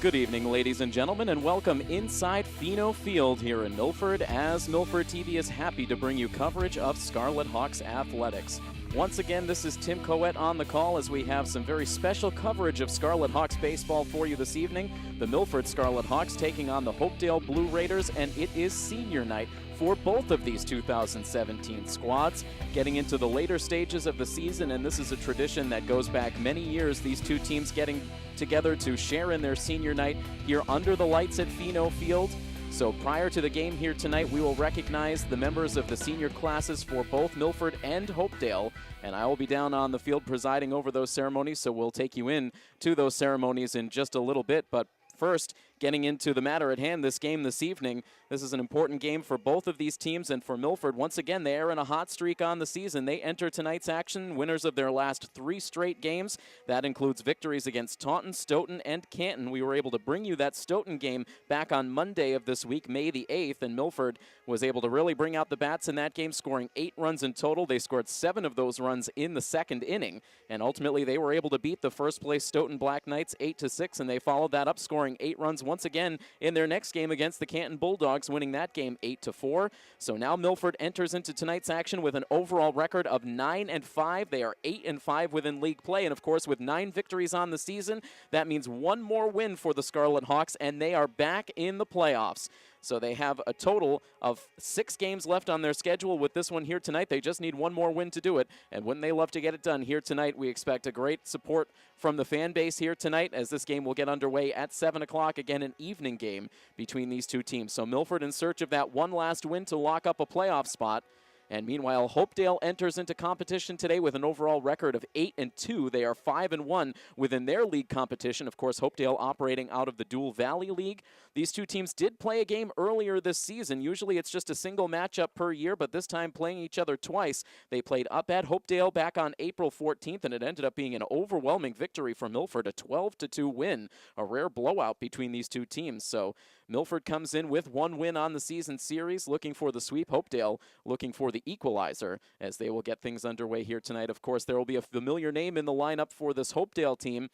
Good evening, ladies and gentlemen, and welcome inside Fino Field here in Milford, as Milford TV is happy to bring you coverage of Scarlet Hawks athletics. Once again, this is Tim Coet on the call as we have some very special coverage of Scarlet Hawks baseball for you this evening. The Milford Scarlet Hawks taking on the Hopedale Blue Raiders, and it is senior night for both of these 2017 squads, getting into the later stages of the season, and this is a tradition that goes back many years, these two teams getting together to share in their senior night here under the lights at Fino Field. So prior to the game here tonight, we will recognize the members of the senior classes for both Milford and Hopedale, and I will be down on the field presiding over those ceremonies, so we'll take you in to those ceremonies in just a little bit. But first, getting into the matter at hand, this game this evening, this is an important game for both of these teams, and for Milford, once again, they are in a hot streak on the season. They enter tonight's action winners of their last 3 straight games. That includes victories against Taunton, Stoughton, and Canton. We were able to bring you that Stoughton game back on Monday of this week, May the 8th, and Milford was able to really bring out the bats in that game, scoring 8 runs in total. They scored 7 of those runs in the second inning, and ultimately they were able to beat the first-place Stoughton Black Knights 8-6, and they followed that up, scoring 8 runs once again in their next game against the Canton Bulldogs, winning that game 8-4. So now Milford enters into tonight's action with an overall record of 9-5. They are 8-5 within league play, and of course with 9 victories on the season, that means one more win for the Scarlet Hawks, and they are back in the playoffs. So they have a total of 6 games left on their schedule. With this one here tonight, they just need one more win to do it. And wouldn't they love to get it done here tonight? We expect a great support from the fan base here tonight, as this game will get underway at 7 o'clock. Again, an evening game between these two teams. So Milford in search of that one last win to lock up a playoff spot. And meanwhile, Hopedale enters into competition today with an overall record of 8-2. They are 5-1 within their league competition. Of course, Hopedale operating out of the Dual Valley League. These two teams did play a game earlier this season. Usually it's just a single matchup per year, but this time playing each other twice. They played up at Hopedale back on April 14th, and it ended up being an overwhelming victory for Milford, a 12-2 win, a rare blowout between these two teams. So Milford comes in with 1 win on the season series, looking for the sweep. Hopedale looking for the equalizer as they will get things underway here tonight. Of course, there will be a familiar name in the lineup for this Hopedale team.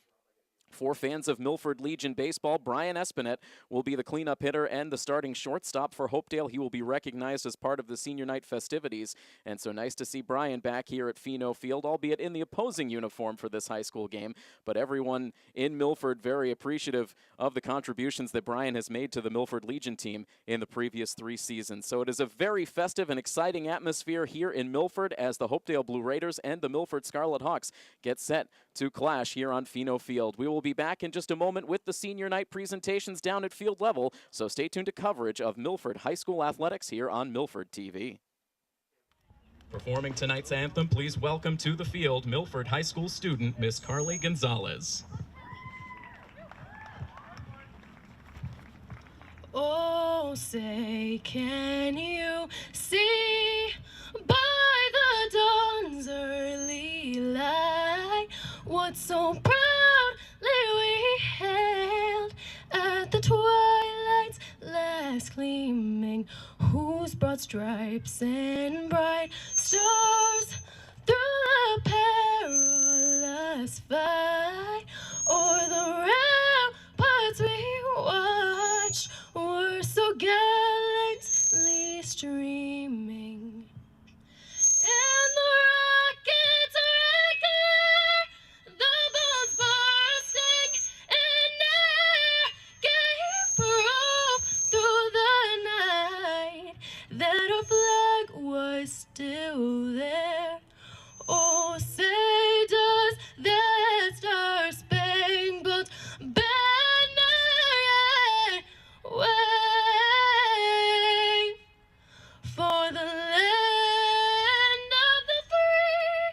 For fans of Milford Legion baseball, Brian Espinette will be the cleanup hitter and the starting shortstop for Hopedale. He will be recognized as part of the senior night festivities, and so nice to see Brian back here at Fino Field, albeit in the opposing uniform for this high school game. But everyone in Milford very appreciative of the contributions that Brian has made to the Milford Legion team in the previous 3 seasons. So it is a very festive and exciting atmosphere here in Milford as the Hopedale Blue Raiders and the Milford Scarlet Hawks get set to clash here on Fino Field. We will be back in just a moment with the senior night presentations down at field level, so stay tuned to coverage of Milford High School athletics here on Milford TV. Performing tonight's anthem, please welcome to the field Milford High School student Miss Carly Gonzalez. Oh, say, can you see by the dawn's early light what so proudly we hailed at the twilight's last gleaming, whose broad stripes and bright stars through the perilous fight o'er the ramparts we watched were so gallantly streaming, and the rockets regular, the bombs bursting, and air gave proof through the night that our flag was still there. Oh, say does that star-spangled banner yet wave for the land of the free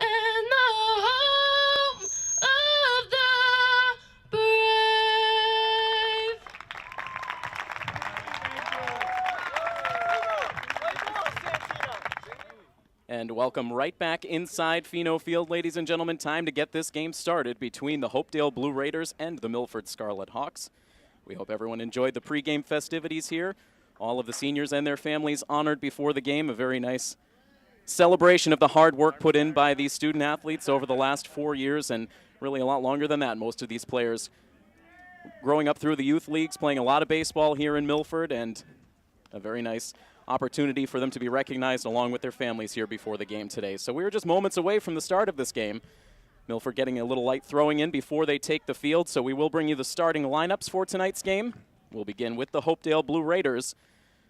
and the home of the brave. And welcome right back inside Fino Field, ladies and gentlemen. Time to get this game started between the Hopedale Blue Raiders and the Milford Scarlet Hawks. We hope everyone enjoyed the pregame festivities here. All of the seniors and their families honored before the game. A very nice celebration of the hard work put in by these student athletes over the last 4 years, and really a lot longer than that. Most of these players growing up through the youth leagues, playing a lot of baseball here in Milford, and a very nice opportunity for them to be recognized along with their families here before the game today. So we were just moments away from the start of this game. Milford getting a little light throwing in before they take the field, so we will bring you the starting lineups for tonight's game. We'll begin with the Hopedale Blue Raiders.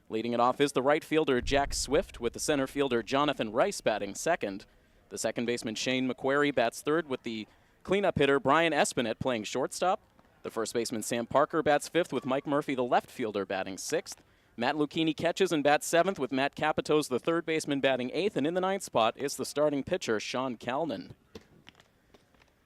Leading it off is the right fielder Jack Swift, with the center fielder Jonathan Rice batting second. The second baseman Shane McQuarrie bats third, with the cleanup hitter Brian Espinette playing shortstop. The first baseman Sam Parker bats fifth, with Mike Murphy, the left fielder, batting sixth. Matt Lucchini catches and bats seventh, with Matt Capitos, the third baseman, batting eighth. And in the ninth spot is the starting pitcher, Sean Calnan.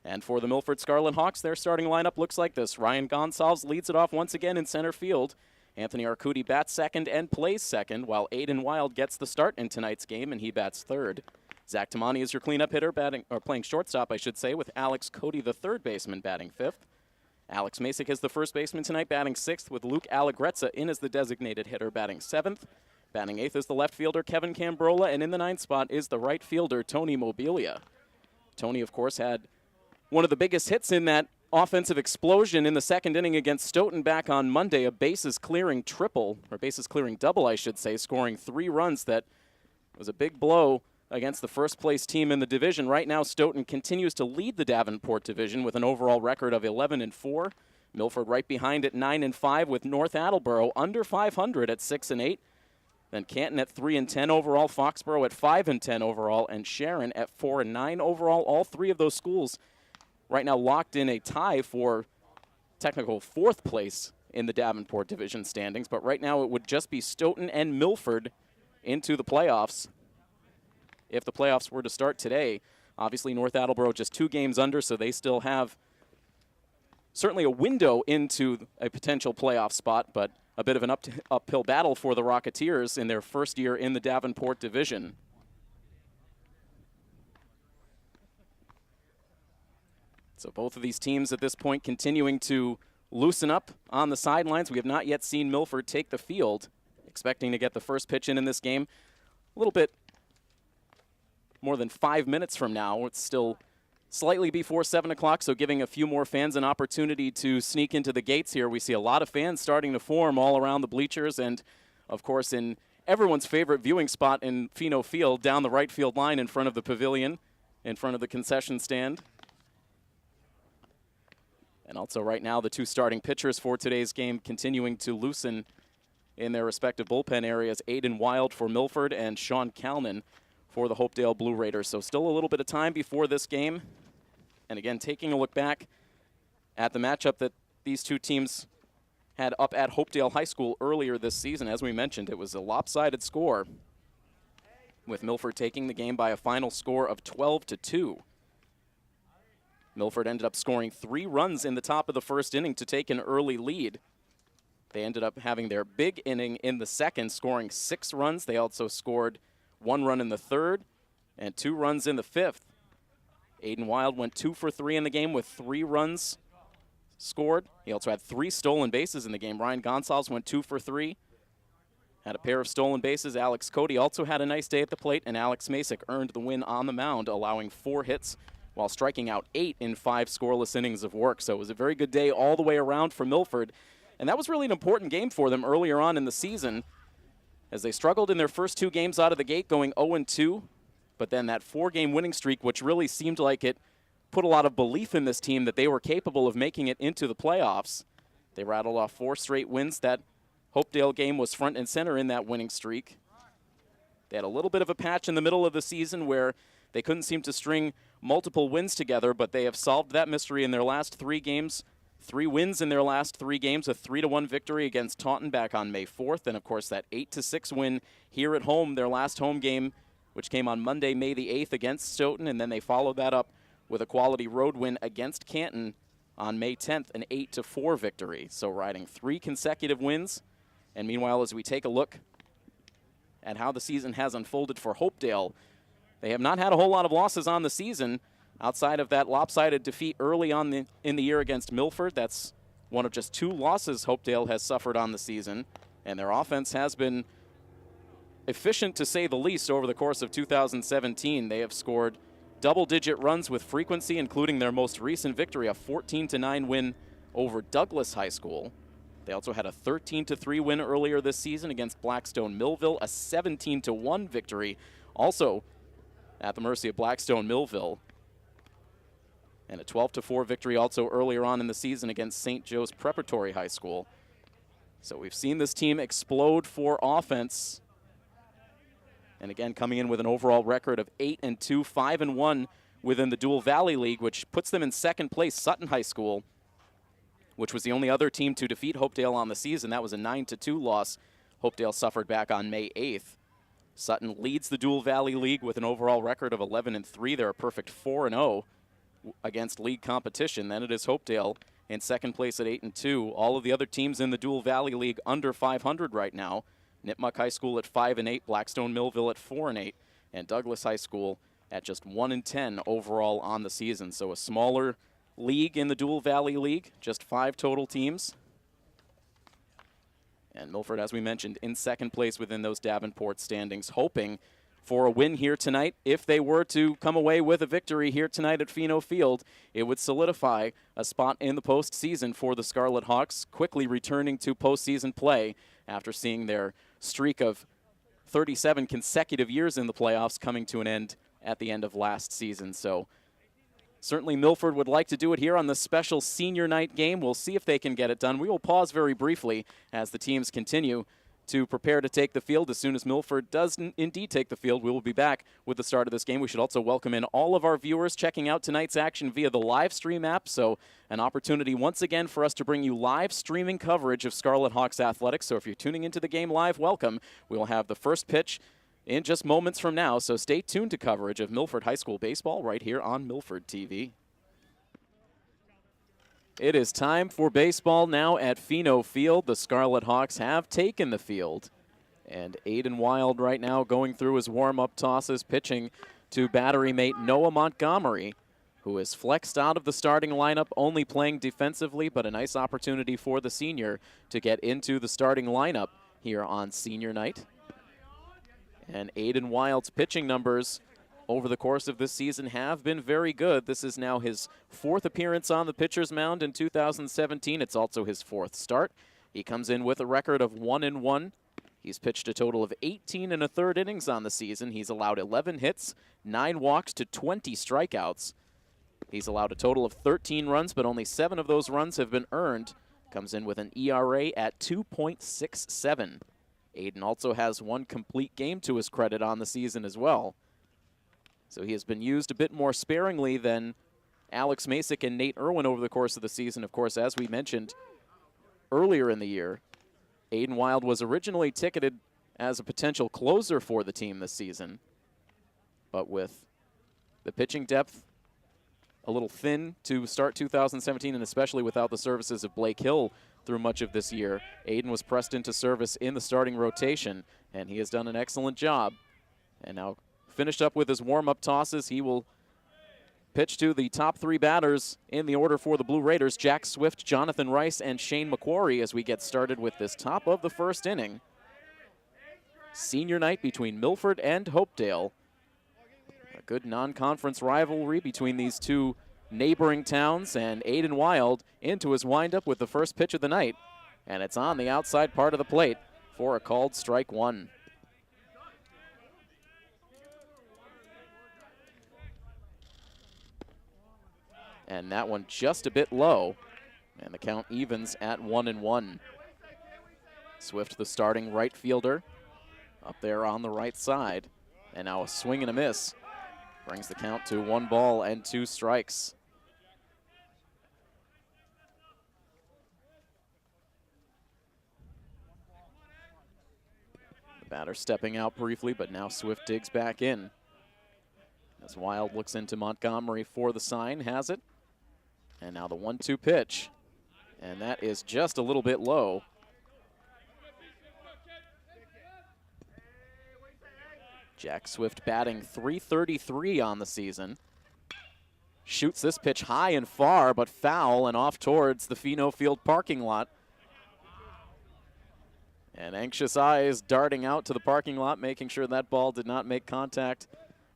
And for the Milford Scarlet Hawks, their starting lineup looks like this. Ryan Gonsalves leads it off once again in center field. Anthony Arcudi bats second and plays second, while Aiden Wild gets the start in tonight's game, and he bats third. Zach Tamani is your cleanup hitter, playing shortstop, I should say, with Alex Cody, the third baseman, batting fifth. Alex Masick is the first baseman tonight, batting sixth, with Luke Allegrezza in as the designated hitter, batting seventh. Batting eighth is the left fielder, Kevin Cambrola, and in the ninth spot is the right fielder, Tony Mobilia. Tony, of course, had one of the biggest hits in that offensive explosion in the second inning against Stoughton back on Monday, a bases-clearing triple, or bases-clearing double, I should say, scoring 3 runs. That was a big blow against the first-place team in the division. Right now, Stoughton continues to lead the Davenport division with an overall record of 11-4. Milford right behind at 9-5, with North Attleboro under 500 at 6-8. Then Canton at 3-10 overall, Foxborough at 5-10 overall, and Sharon at 4-9 overall. All three of those schools right now locked in a tie for technical fourth place in the Davenport division standings. But right now it would just be Stoughton and Milford into the playoffs if the playoffs were to start today. Obviously, North Attleboro just 2 games under, so they still have certainly a window into a potential playoff spot, but a bit of an uphill battle for the Rocketeers in their first year in the Davenport division. So both of these teams at this point continuing to loosen up on the sidelines. We have not yet seen Milford take the field, expecting to get the first pitch in this game a little bit more than 5 minutes from now. It's still slightly before 7 o'clock, so giving a few more fans an opportunity to sneak into the gates here. We see a lot of fans starting to form all around the bleachers, and of course in everyone's favorite viewing spot in Fino Field, down the right field line in front of the pavilion, in front of the concession stand. And also right now, the 2 starting pitchers for today's game continuing to loosen in their respective bullpen areas. Aiden Wild for Milford and Sean Calnan for the Hopedale Blue Raiders. So still a little bit of time before this game. And again, taking a look back at the matchup that these two teams had up at Hopedale High School earlier this season. As we mentioned, it was a lopsided score, with Milford taking the game by a final score of 12-2. Milford ended up scoring 3 runs in the top of the first inning to take an early lead. They ended up having their big inning in the second, scoring 6 runs. They also scored 1 run in the third and 2 runs in the fifth. Aiden Wild went 2 for 3 in the game with 3 runs scored. He also had 3 stolen bases in the game. Ryan Gonsalves went 2 for 3. Had a pair of stolen bases. Alex Cody also had a nice day at the plate, and Alex Masick earned the win on the mound, allowing 4 hits while striking out 8 in 5 scoreless innings of work. So it was a very good day all the way around for Milford. And that was really an important game for them earlier on in the season, as they struggled in their first 2 games out of the gate, going 0-2. But then that 4-game winning streak, which really seemed like it put a lot of belief in this team that they were capable of making it into the playoffs. They rattled off 4 straight wins. That Hopedale game was front and center in that winning streak. They had a little bit of a patch in the middle of the season where they couldn't seem to string multiple wins together, but they have solved that mystery in their last 3 games. 3 wins in their last 3 games, a 3-1 victory against Taunton back on May 4th, and of course that 8-6 win here at home, their last home game, which came on Monday, May the 8th against Stoughton, and then they followed that up with a quality road win against Canton on May 10th, an 8-4 victory. So riding 3 consecutive wins. And meanwhile, as we take a look at how the season has unfolded for Hopedale, they have not had a whole lot of losses on the season outside of that lopsided defeat early on in the year against Milford. That's one of just 2 losses Hopedale has suffered on the season. And their offense has been efficient, to say the least, over the course of 2017. They have scored double-digit runs with frequency, including their most recent victory, a 14-9 win over Douglas High School. They also had a 13-3 win earlier this season against Blackstone Millville, a 17-1 victory also at the mercy of Blackstone Millville, and a 12-4 victory also earlier on in the season against St. Joe's Preparatory High School. So we've seen this team explode for offense. And again, coming in with an overall record of 8-2, 5-1 within the Dual Valley League, which puts them in second place. Sutton High School, which was the only other team to defeat Hopedale on the season. That was a 9-2 loss Hopedale suffered back on May 8th. Sutton leads the Dual Valley League with an overall record of 11-3. They're a perfect 4-0 against league competition. Then it is Hopedale in second place at 8-2. All of the other teams in the Dual Valley League under 500 right now. Nipmuc High School at 5-8, Blackstone Millville at 4-8, and Douglas High School at just 1-10 overall on the season. So a smaller league in the Dual Valley League, just 5 total teams. And Milford, as we mentioned, in second place within those Davenport standings, hoping for a win here tonight. If they were to come away with a victory here tonight at Fino Field, it would solidify a spot in the postseason for the Scarlet Hawks, quickly returning to postseason play after seeing their streak of 37 consecutive years in the playoffs coming to an end at the end of last season. So certainly Milford would like to do it here on the special senior night game. We'll see if they can get it done. We will pause very briefly as the teams continue to prepare to take the field. As soon as Milford does indeed take the field, we will be back with the start of this game. We should also welcome in all of our viewers checking out tonight's action via the live stream app. So an opportunity once again for us to bring you live streaming coverage of Scarlet Hawks athletics. So if you're tuning into the game live, welcome. We will have the first pitch in just moments from now. So stay tuned to coverage of Milford High School baseball right here on Milford TV. It is time for baseball now at Fino Field. The Scarlet Hawks have taken the field. And Aiden Wild right now going through his warm-up tosses, pitching to battery mate Noah Montgomery, who is flexed out of the starting lineup, only playing defensively, but a nice opportunity for the senior to get into the starting lineup here on senior night. And Aiden Wild's pitching numbers over the course of this season have been very good. This is now his 4th appearance on the pitcher's mound in 2017. It's also his 4th start. He comes in with a record of 1-1. He's pitched a total of 18 1/3 innings on the season. He's allowed 11 hits, 9 walks to 20 strikeouts. He's allowed a total of 13 runs, but only 7 of those runs have been earned. Comes in with an ERA at 2.67. Aiden also has 1 complete game to his credit on the season as well. So he has been used a bit more sparingly than Alex Masick and Nate Irwin over the course of the season. Of course, as we mentioned earlier in the year, Aiden Wild was originally ticketed as a potential closer for the team this season. But with the pitching depth a little thin to start 2017, and especially without the services of Blake Hill through much of this year, Aiden was pressed into service in the starting rotation, and he has done an excellent job. And now finished up with his warm-up tosses. He will pitch to the top 3 batters in the order for the Blue Raiders, Jack Swift, Jonathan Rice, and Shane McQuarrie, as we get started with this top of the first inning. Senior night between Milford and Hopedale. A good non-conference rivalry between these two neighboring towns, and Aiden Wild into his windup with the first pitch of the night. And it's on the outside part of the plate for a called strike 1. And that one just a bit low, and the count evens at 1-1. Swift, the starting right fielder, up there on the right side. And now a swing and a miss brings the count to 1 ball and 2 strikes. The batter stepping out briefly, but now Swift digs back in. As Wild looks into Montgomery for the sign, has it. And now the 1-2 pitch. And that is just a little bit low. Jack Swift batting .333 on the season. Shoots this pitch high and far, but foul and off towards the Fino Field parking lot. And anxious eyes darting out to the parking lot, making sure that ball did not make contact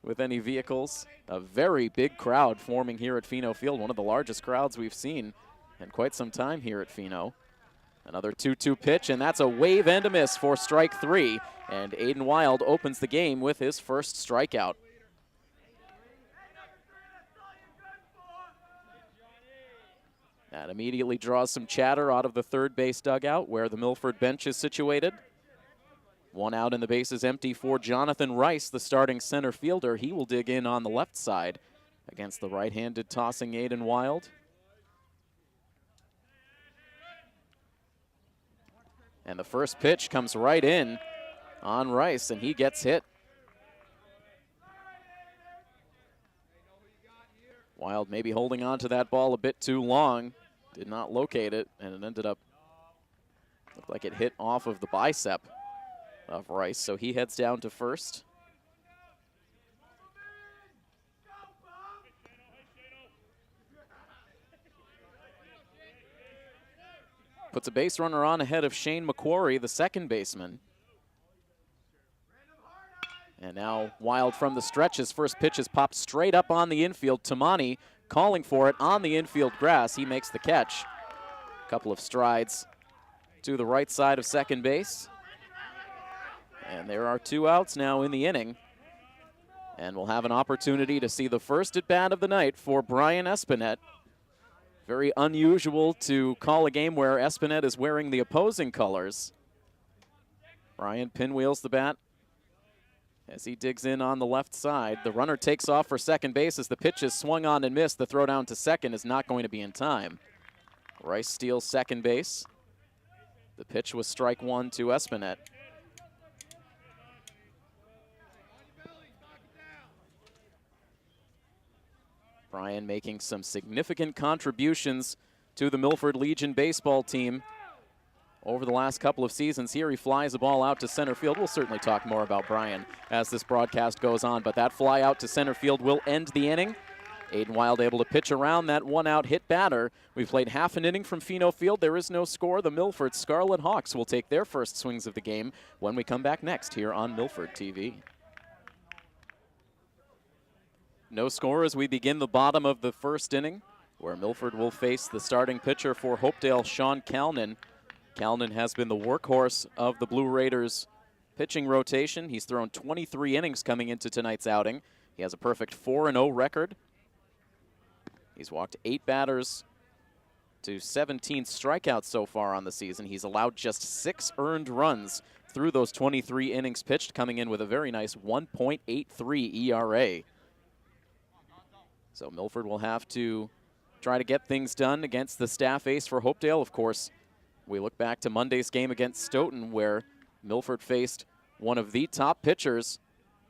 with any vehicles. A very big crowd forming here at Fino Field, one of the largest crowds we've seen in quite some time here at Fino. Another 2-2 pitch, and that's a wave and a miss for strike 3. And Aiden Wild opens the game with his first strikeout. That immediately draws some chatter out of the third base dugout where the Milford bench is situated. One out and the base is empty for Jonathan Rice, the starting center fielder. He will dig in on the left side against the right-handed tossing Aiden Wild. And the first pitch comes right in on Rice, and he gets hit. Wild maybe holding on to that ball a bit too long. Did not locate it, and it ended up, looked like it hit off of the bicep of Rice, so he heads down to first. Puts a base runner on ahead of Shane McQuarrie, the second baseman. And now Wild from the stretch. His first pitch is popped straight up on the infield. Tamani calling for it on the infield grass. He makes the catch. A couple of strides to the right side of second base. And there are 2 outs now in the inning. And we'll have an opportunity to see the first at bat of the night for Brian Espinette. Very unusual to call a game where Espinette is wearing the opposing colors. Brian pinwheels the bat as he digs in on the left side. The runner takes off for second base as the pitch is swung on and missed. The throw down to second is not going to be in time. Rice steals second base. The pitch was strike 1 to Espinette. Brian making some significant contributions to the Milford Legion baseball team over the last couple of seasons. Here he flies the ball out to center field. We'll certainly talk more about Brian as this broadcast goes on, but that fly out to center field will end the inning. Aiden Wild able to pitch around that 1-out hit batter. We've played half an inning from Fino Field. There is no score. The Milford Scarlet Hawks will take their first swings of the game when we come back next here on Milford TV. No score as we begin the bottom of the first inning, where Milford will face the starting pitcher for Hopedale, Sean Calnan. Calnan has been the workhorse of the Blue Raiders pitching rotation. He's thrown 23 innings coming into tonight's outing. He has a perfect 4-0 record. He's walked 8 batters to 17 strikeouts so far on the season. He's allowed just 6 earned runs through those 23 innings pitched, coming in with a very nice 1.83 ERA. So Milford will have to try to get things done against the staff ace for Hopedale. Of course, we look back to Monday's game against Stoughton, where Milford faced one of the top pitchers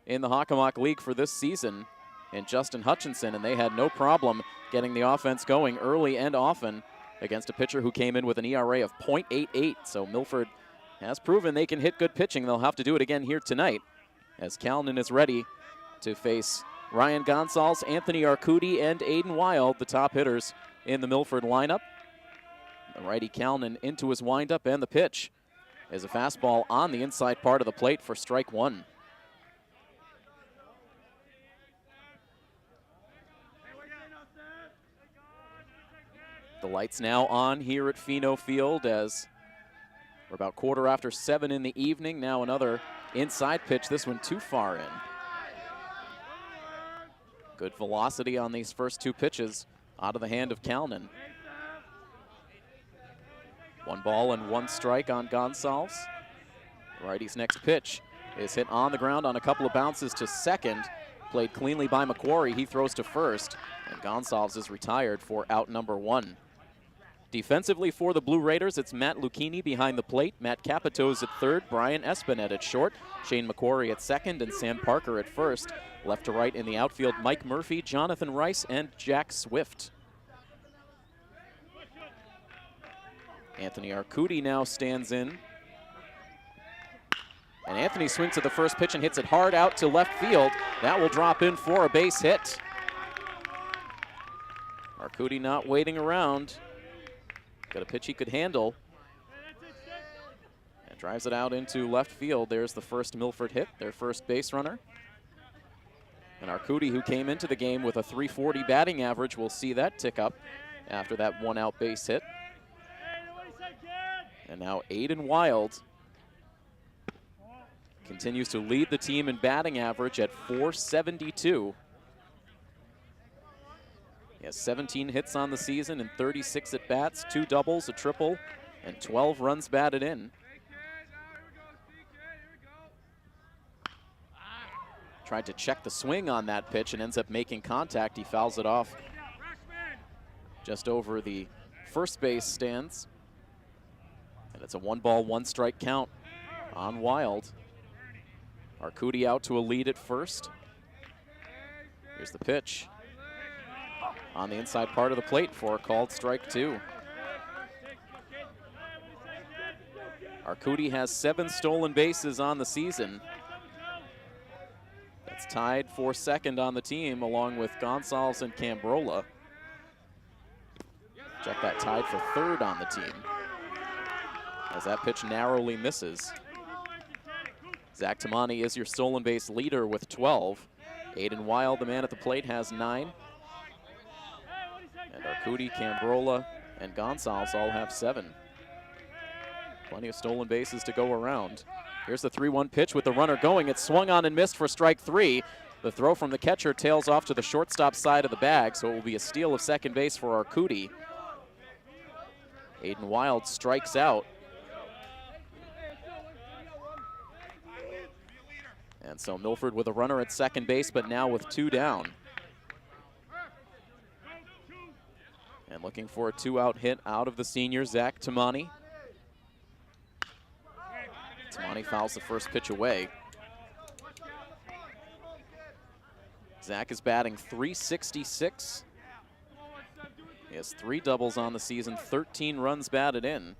in the Hockomock League for this season in Justin Hutchinson, and they had no problem getting the offense going early and often against a pitcher who came in with an ERA of .88. So Milford has proven they can hit good pitching. They'll have to do it again here tonight as Calnan is ready to face Ryan Gonsalves, Anthony Arcudi, and Aiden Wild, the top hitters in the Milford lineup. The righty Calnan into his windup, and the pitch is a fastball on the inside part of the plate for strike 1. The lights now on here at Fino Field as we're about 7:15 in the evening. Now another inside pitch, this one too far in. Good velocity on these first 2 pitches out of the hand of Calnan. 1 ball and 1 strike on Gonsalves. Righty's next pitch is hit on the ground on a couple of bounces to second. Played cleanly by McQuarrie. He throws to first, and Gonsalves is retired for out number 1. Defensively for the Blue Raiders, it's Matt Lucchini behind the plate, Matt Capito's at third, Brian Espinette at short, Shane McQuarrie at second, and Sam Parker at first. Left to right in the outfield, Mike Murphy, Jonathan Rice, and Jack Swift. Anthony Arcudi now stands in. And Anthony swings at the first pitch and hits it hard out to left field. That will drop in for a base hit. Arcudi not waiting around. Got a pitch he could handle. And drives it out into left field. There's the first Milford hit, their first base runner. And our Cody, who came into the game with a .340 batting average, will see that tick up after that one-out base hit. And now Aiden Wild continues to lead the team in batting average at .472. He has 17 hits on the season and 36 at-bats, 2 doubles, a triple, and 12 runs batted in. Tried to check the swing on that pitch and ends up making contact. He fouls it off just over the first base stands. And it's a 1-ball, 1-strike count on Wild. Our Cody out to a lead at first. Here's the pitch on the inside part of the plate for a called strike 2. Our Cody has 7 stolen bases on the season. That's tied for second on the team along with Gonsalves and Cambrola. Check that, tied for third on the team, as that pitch narrowly misses. Zach Tamani is your stolen base leader with 12. Aiden Wild, the man at the plate, has 9. And our Cody, Cambrola, and Gonsalves all have 7. Plenty of stolen bases to go around. Here's the 3-1 pitch with the runner going. It's swung on and missed for strike 3. The throw from the catcher tails off to the shortstop side of the bag, so it will be a steal of second base for our Cody. Aiden Wild strikes out. And so Milford with a runner at second base, but now with 2 down. And looking for a 2-out hit out of the senior, Zach Tamani. Tamani fouls the first pitch away. Zach is batting .366. He has 3 doubles on the season, 13 runs batted in.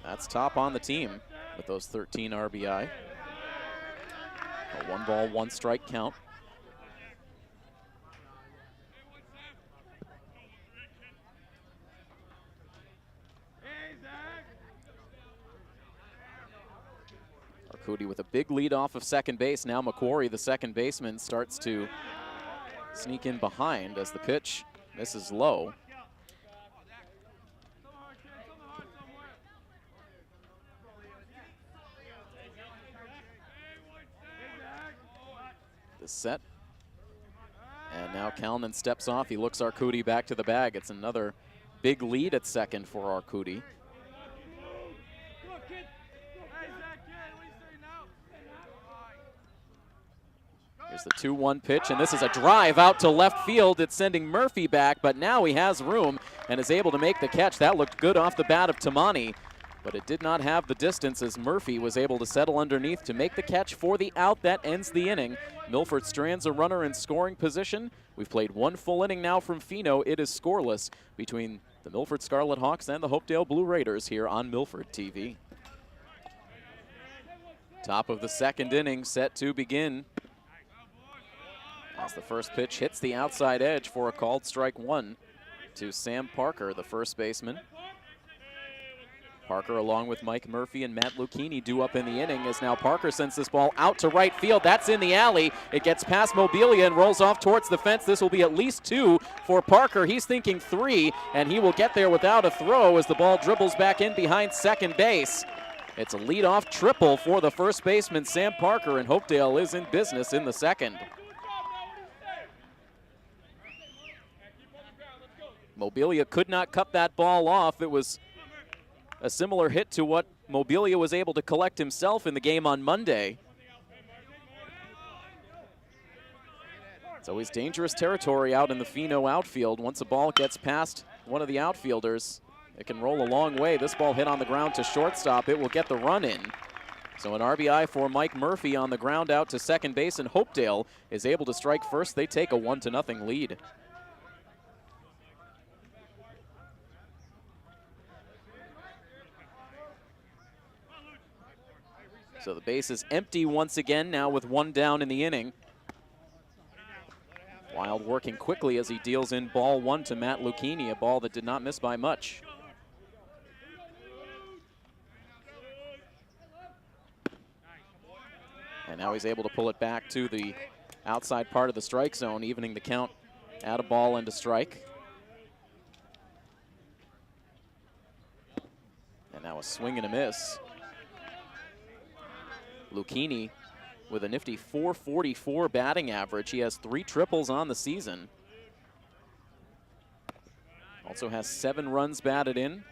That's top on the team with those 13 RBI. A 1-ball, 1-strike count. Cody with a big lead off of second base. Now McQuarrie, the second baseman, starts to sneak in behind as the pitch misses low. The set. And now Kalman steps off. He looks Arcudi back to the bag. It's another big lead at second for Arcudi. Here's the 2-1 pitch, and this is a drive out to left field. It's sending Murphy back, but now he has room and is able to make the catch. That looked good off the bat of Tamani, but it did not have the distance as Murphy was able to settle underneath to make the catch for the out that ends the inning. Milford strands a runner in scoring position. We've played 1 full inning now from Fino. It is scoreless between the Milford Scarlet Hawks and the Hopedale Blue Raiders here on Milford TV. Top of the second inning set to begin. As the first pitch hits the outside edge for a called strike 1 to Sam Parker, the first baseman. Parker, along with Mike Murphy and Matt Lucchini, due up in the inning, as now Parker sends this ball out to right field. That's in the alley. It gets past Mobilia and rolls off towards the fence. This will be at least 2 for Parker. He's thinking 3, and he will get there without a throw as the ball dribbles back in behind second base. It's a leadoff triple for the first baseman, Sam Parker, and Hopedale is in business in the second. Mobilia could not cut that ball off. It was a similar hit to what Mobilia was able to collect himself in the game on Monday. It's always dangerous territory out in the Fino outfield. Once a ball gets past one of the outfielders, it can roll a long way. This ball hit on the ground to shortstop. It will get the run in. So an RBI for Mike Murphy on the ground out to second base, and Hopedale is able to strike first. They take a 1-0 lead. So the base is empty once again, now with 1 down in the inning. Wild working quickly as he deals in ball 1 to Matt Lucchini, a ball that did not miss by much. And now he's able to pull it back to the outside part of the strike zone, evening the count at a ball and a strike. And now a swing and a miss. Lucchini with a nifty .444 batting average. He has 3 triples on the season. Also has 7 runs batted in.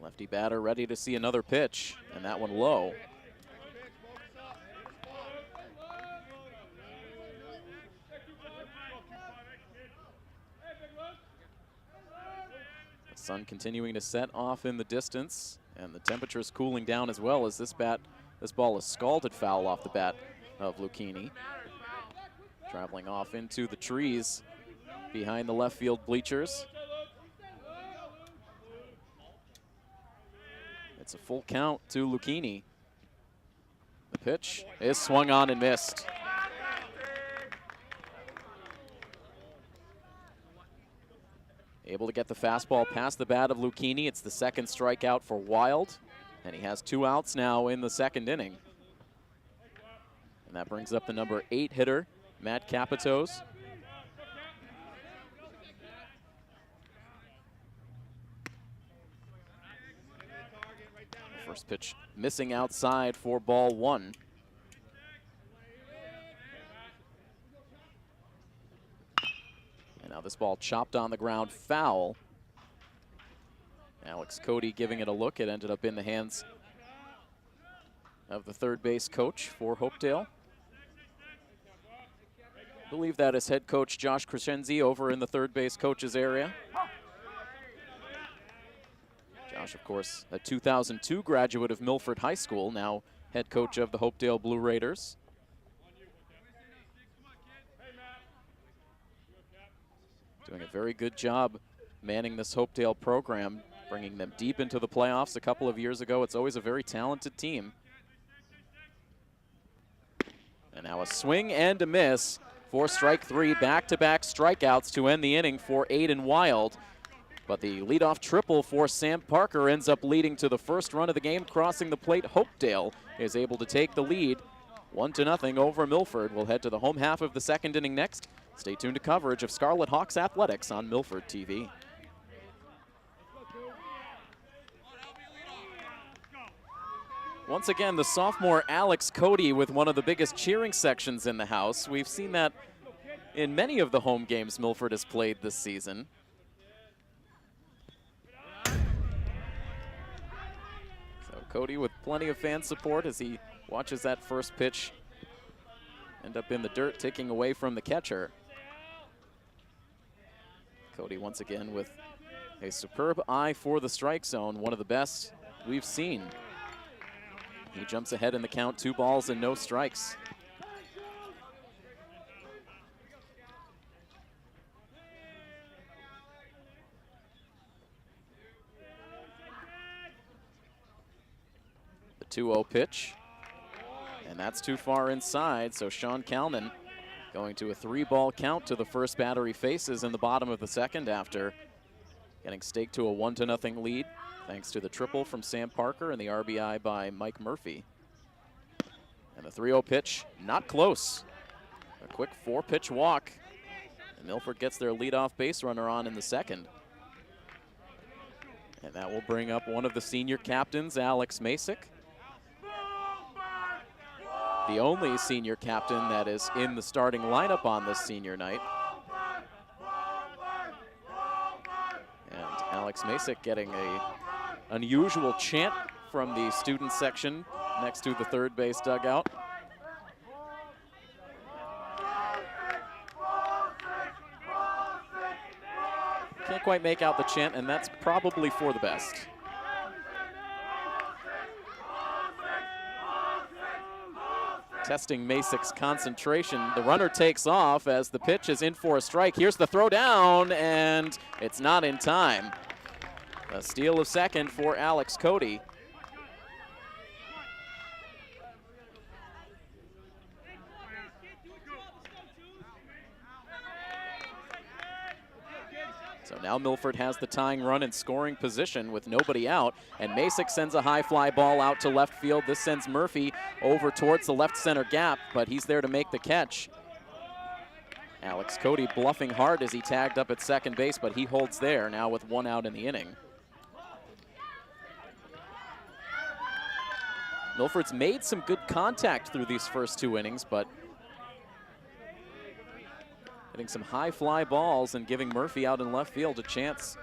Lefty batter ready to see another pitch, and that one low. The sun continuing to set off in the distance, and the temperature is cooling down as well as this ball is scalded foul off the bat of Lucchini. Traveling off into the trees behind the left field bleachers. It's a full count to Lucchini. The pitch is swung on and missed. Able to get the fastball past the bat of Lucchini. It's the second strikeout for Wild, and he has 2 outs now in the second inning. And that brings up the number 8 hitter, Matt Capitos. First pitch missing outside for ball 1. And now this ball chopped on the ground, foul. Alex Cody giving it a look. It ended up in the hands of the third base coach for Hopedale. I believe that is head coach Josh Crescenzi over in the third base coach's area. Josh, of course, a 2002 graduate of Milford High School, now head coach of the Hopedale Blue Raiders. Doing a very good job manning this Hopedale program, bringing them deep into the playoffs a couple of years ago. It's always a very talented team. And now a swing and a miss for strike 3, back-to-back strikeouts to end the inning for Aiden Wild. But the leadoff triple for Sam Parker ends up leading to the first run of the game. Crossing the plate, Hopedale is able to take the lead 1-0 over Milford. We'll head to the home half of the second inning next. Stay tuned to coverage of Scarlet Hawks Athletics on Milford TV. Once again, the sophomore Alex Cody with one of the biggest cheering sections in the house. We've seen that in many of the home games Milford has played this season. Cody with plenty of fan support as he watches that first pitch end up in the dirt, taking away from the catcher. Cody once again with a superb eye for the strike zone, one of the best we've seen. He jumps ahead in the count, 2 balls and no strikes. The 2-0 pitch, and that's too far inside, so Sean Kalman going to a 3-ball count to the first batter he faces in the bottom of the second after getting staked to a 1-0 lead thanks to the triple from Sam Parker and the RBI by Mike Murphy. And the 3-0 pitch, not close. A quick 4-pitch walk, and Milford gets their leadoff base runner on in the second. And that will bring up one of the senior captains, Alex Masick. The only senior captain that is in the starting lineup on this senior night. And Alex Masick getting a unusual chant from the student section next to the third base dugout. Can't quite make out the chant, and that's probably for the best. Testing Masick's concentration. The runner takes off as the pitch is in for a strike. Here's the throw down, and it's not in time. A steal of second for Alex Cody. So now Milford has the tying run in scoring position with nobody out, and Masick sends a high fly ball out to left field. This sends Murphy over towards the left center gap, but he's there to make the catch. Alex Cody bluffing hard as he tagged up at second base, but he holds there now with one out in the inning. Milford's made some good contact through these first two innings, but hitting some high fly balls and giving Murphy out in left field a chance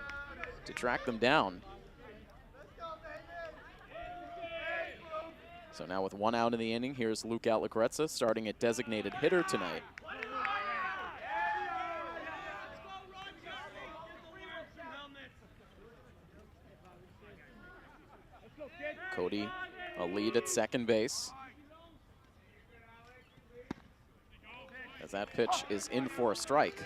to track them down. So now with one out in the inning, here's Luke Allegretza starting at designated hitter tonight. Cody, a lead at second base. As that pitch is in for a strike.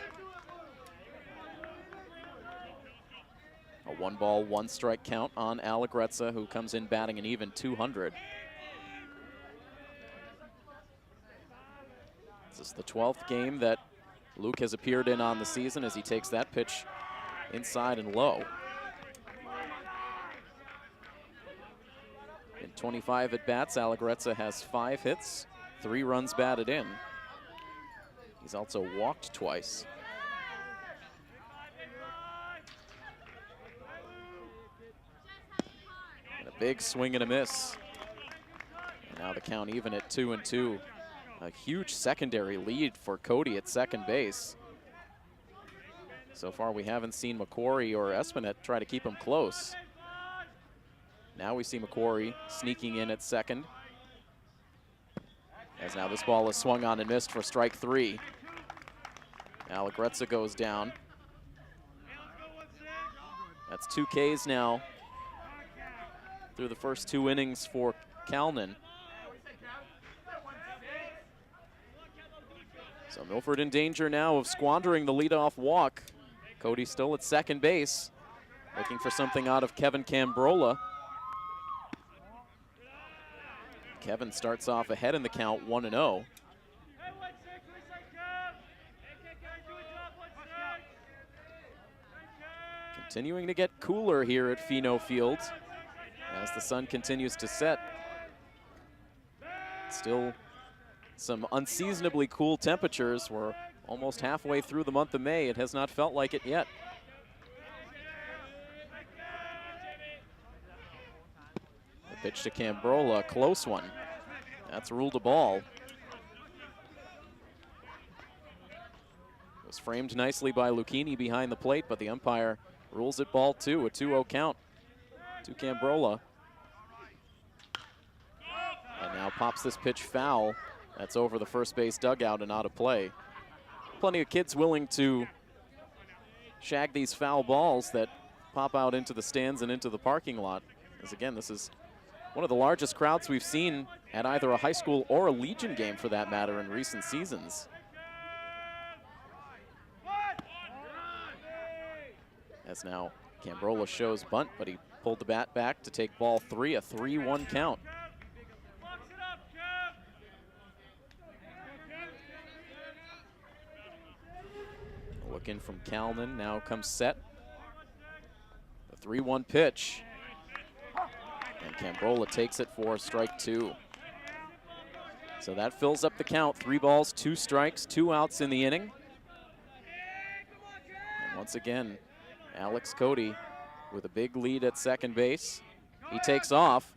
A 1-ball, 1-strike count on Allegretza, who comes in batting an even 200. This is the 12th game that Luke has appeared in on the season as he takes that pitch inside and low. In 25 at-bats, Allegretza has 5 hits, 3 runs batted in. He's also walked twice. And a big swing and a miss. And now the count even at 2-2. A huge secondary lead for Cody at second base. So far we haven't seen McQuarrie or Espinette try to keep him close. Now we see McQuarrie sneaking in at second. As now this ball is swung on and missed for strike 3. Allegretza goes down. That's 2 Ks now through the first 2 innings for Kalnin. So Milford in danger now of squandering the leadoff walk. Cody still at second base, looking for something out of Kevin Cambrola. Kevin starts off ahead in the count, 1-0. Continuing to get cooler here at Fino Field as the sun continues to set. Still some unseasonably cool temperatures. We're almost halfway through the month of May. It has not felt like it yet. The pitch to Cambrola, a close one. That's ruled a ball. It was framed nicely by Lucchini behind the plate, but the umpire rules it ball 2, a 2-0 count to Cambrola. And now pops this pitch foul. That's over the first base dugout and out of play. Plenty of kids willing to shag these foul balls that pop out into the stands and into the parking lot. As again, this is one of the largest crowds we've seen at either a high school or a Legion game for that matter in recent seasons. As now Cambrola shows bunt, but he pulled the bat back to take ball 3, a 3-1 count. Look in from Kalnin, now comes set. The 3-1 pitch. And Cambrola takes it for strike 2. So that fills up the count. 3 balls, 2 strikes, 2 outs in the inning. And once again, Alex Cody with a big lead at second base. He takes off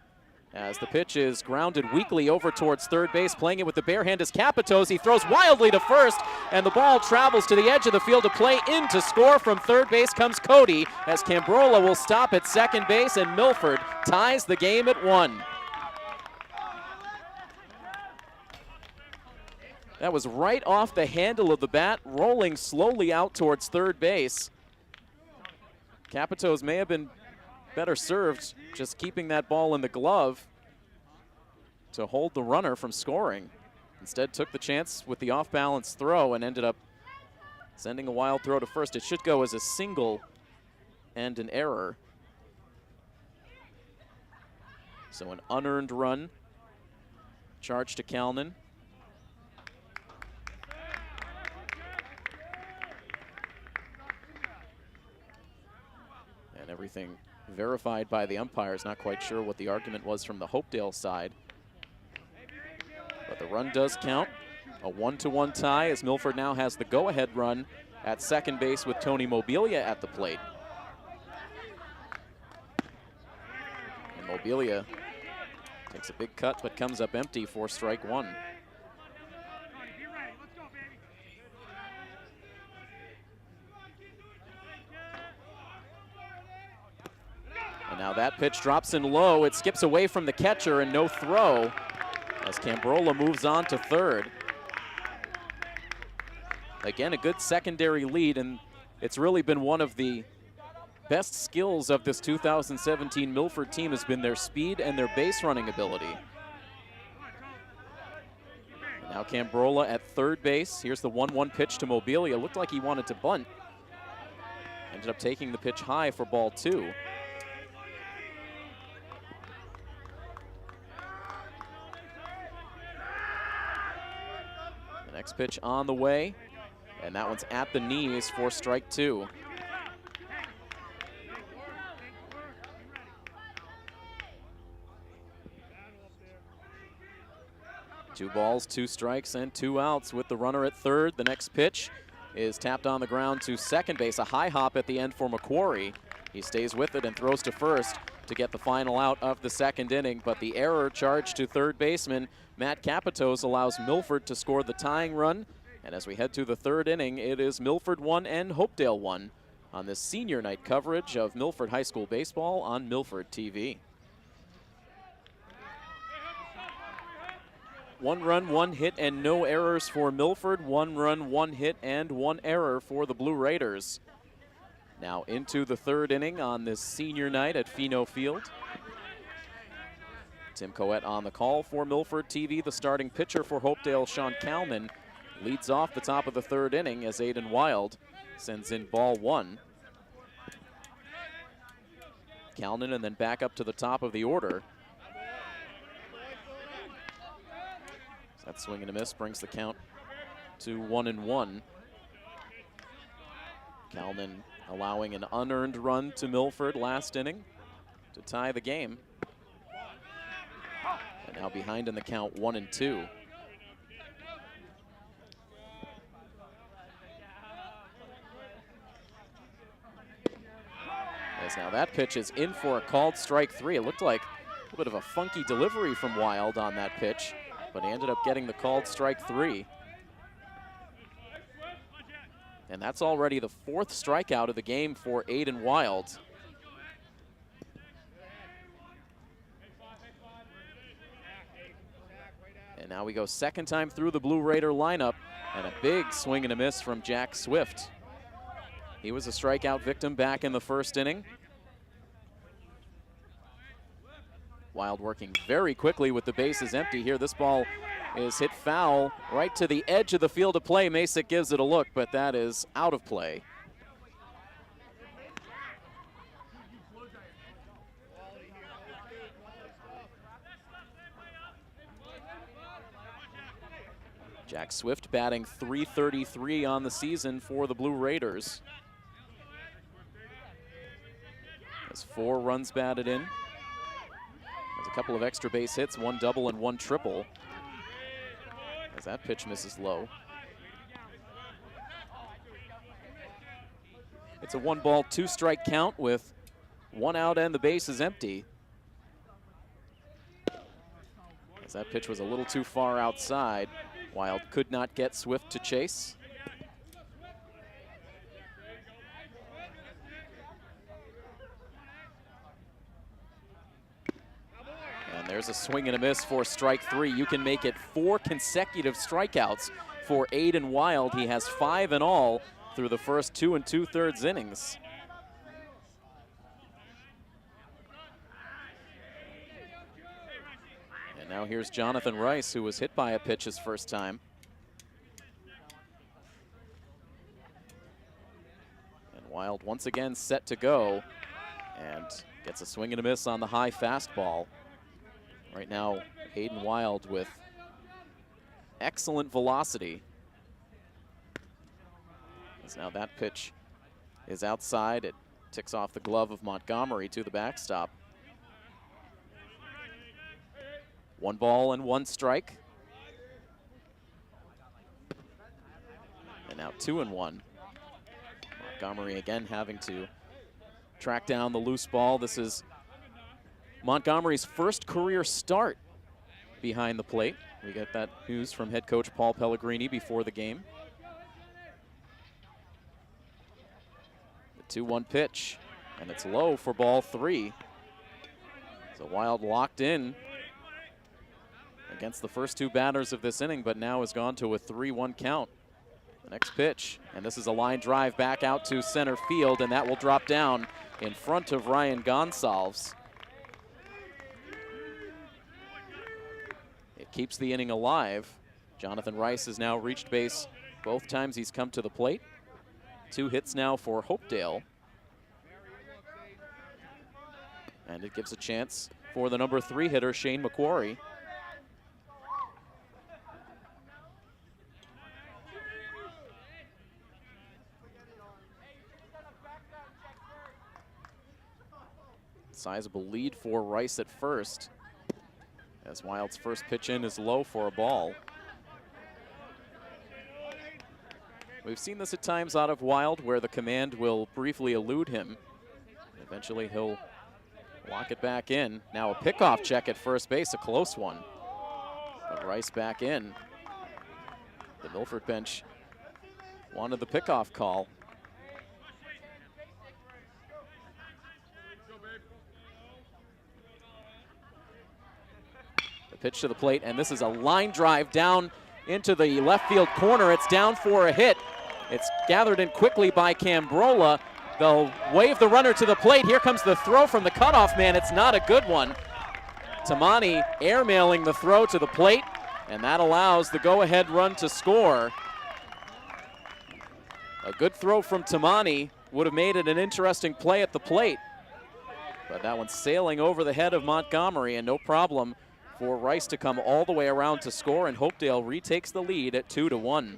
as the pitch is grounded weakly over towards third base. Playing it with the bare hand is Capitos. He throws wildly to first, and the ball travels to the edge of the field to play. In to score from third base comes Cody, as Cambrola will stop at second base, and Milford ties the game at 1. That was right off the handle of the bat, rolling slowly out towards third base. Capitos may have been better served just keeping that ball in the glove to hold the runner from scoring. Instead took the chance with the off-balance throw and ended up sending a wild throw to first. It should go as a single and an error. So an unearned run charged to Kalnin. Everything verified by the umpires. Not quite sure what the argument was from the Hopedale side. But the run does count. A 1-1 tie as Milford now has the go-ahead run at second base with Tony Mobilia at the plate. And Mobilia takes a big cut but comes up empty for strike one. And now that pitch drops in low. It skips away from the catcher and no throw as Cambrola moves on to third. Again, a good secondary lead, and it's really been one of the best skills of this 2017 Milford team has been their speed and their base running ability. And now Cambrola at third base. Here's the 1-1 pitch to Mobilia. Looked like he wanted to bunt. Ended up taking the pitch high for ball two. The next pitch on the way, and that one's at the knees for strike two. Two balls, two strikes, and two outs with the runner at third. The next pitch is tapped on the ground to second base. A high hop at the end for McQuarrie. He stays with it and throws to first to get the final out of the second inning, but the error charged to third baseman Matt Capitos allows Milford to score the tying run. And as we head to the third inning, it is Milford 1 and Hopedale 1 on this senior night coverage of Milford High School baseball on Milford TV. 1 run, 1 hit, and no errors for Milford. 1 run, 1 hit, and 1 error for the Blue Raiders. Now into the third inning on this senior night at Fino Field. Tim Coet on the call for Milford TV. The starting pitcher for Hopedale, Sean Kalman, leads off the top of the third inning as Aiden Wild sends in ball one. Kalman and then back up to the top of the order. That swing and a miss brings the count to 1-1. Kalman allowing an unearned run to Milford last inning to tie the game. And now behind in the count 1-2. As now that pitch is in for a called strike three. It looked like a little bit of a funky delivery from Wild on that pitch, but he ended up getting the called strike three. And that's already the 4th strikeout of the game for Aiden Wild. And now we go second time through the Blue Raider lineup, and a big swing and a miss from Jack Swift. He was a strikeout victim back in the first inning. Wild working very quickly with the bases empty here. This ball is hit foul right to the edge of the field of play. Masick gives it a look, but that is out of play. Jack Swift batting .333 on the season for the Blue Raiders. Has 4 runs batted in. Has a couple of extra base hits, 1 double and 1 triple. As that pitch misses low. It's a 1 ball, 2 strike count with 1 out and the base is empty. As that pitch was a little too far outside. Wild could not get Swift to chase. And there's a swing and a miss for strike 3. You can make it 4 consecutive strikeouts for Aiden Wild. He has 5 in all through the first 2 2/3 innings. And now here's Jonathan Rice, who was hit by a pitch his first time. And Wild once again set to go and gets a swing and a miss on the high fastball. Right now, Aiden Wild with excellent velocity. As now that pitch is outside. It Ticks off the glove of Montgomery to the backstop. 1 ball and 1 strike. And now 2-1. Montgomery again having to track down the loose ball. This is Montgomery's first career start behind the plate. We get that news from head coach Paul Pellegrini before the game. The 2-1 pitch, and it's low for ball 3. So Wild locked in against the first 2 batters of this inning, but now has gone to a 3-1 count. The next pitch, and this is a line drive back out to center field, and that will drop down in front of Ryan Gonsalves. It keeps the inning alive. Jonathan Rice has now reached base both times he's come to the plate. 2 hits now for Hopedale. And it gives a chance for the number 3 hitter, Shane McQuarrie. Sizable lead for Rice at first, as Wild's first pitch in is low for a ball. We've seen this at times out of Wild, where the command will briefly elude him. Eventually he'll lock it back in. Now a pickoff check at first base, a close one. But Rice back in. The Milford bench wanted the pickoff call. Pitch to the plate, and this is a line drive down into the left field corner. It's down for a hit. It's gathered in quickly by Cambrola. They'll wave the runner to the plate. Here comes the throw from the cutoff man. It's not a good one. Tamani airmailing the throw to the plate, and that allows the go-ahead run to score. A good throw from Tamani would have made it an interesting play at the plate, but that one's sailing over the head of Montgomery, and no problem for Rice to come all the way around to score, and Hopedale retakes the lead at 2-1.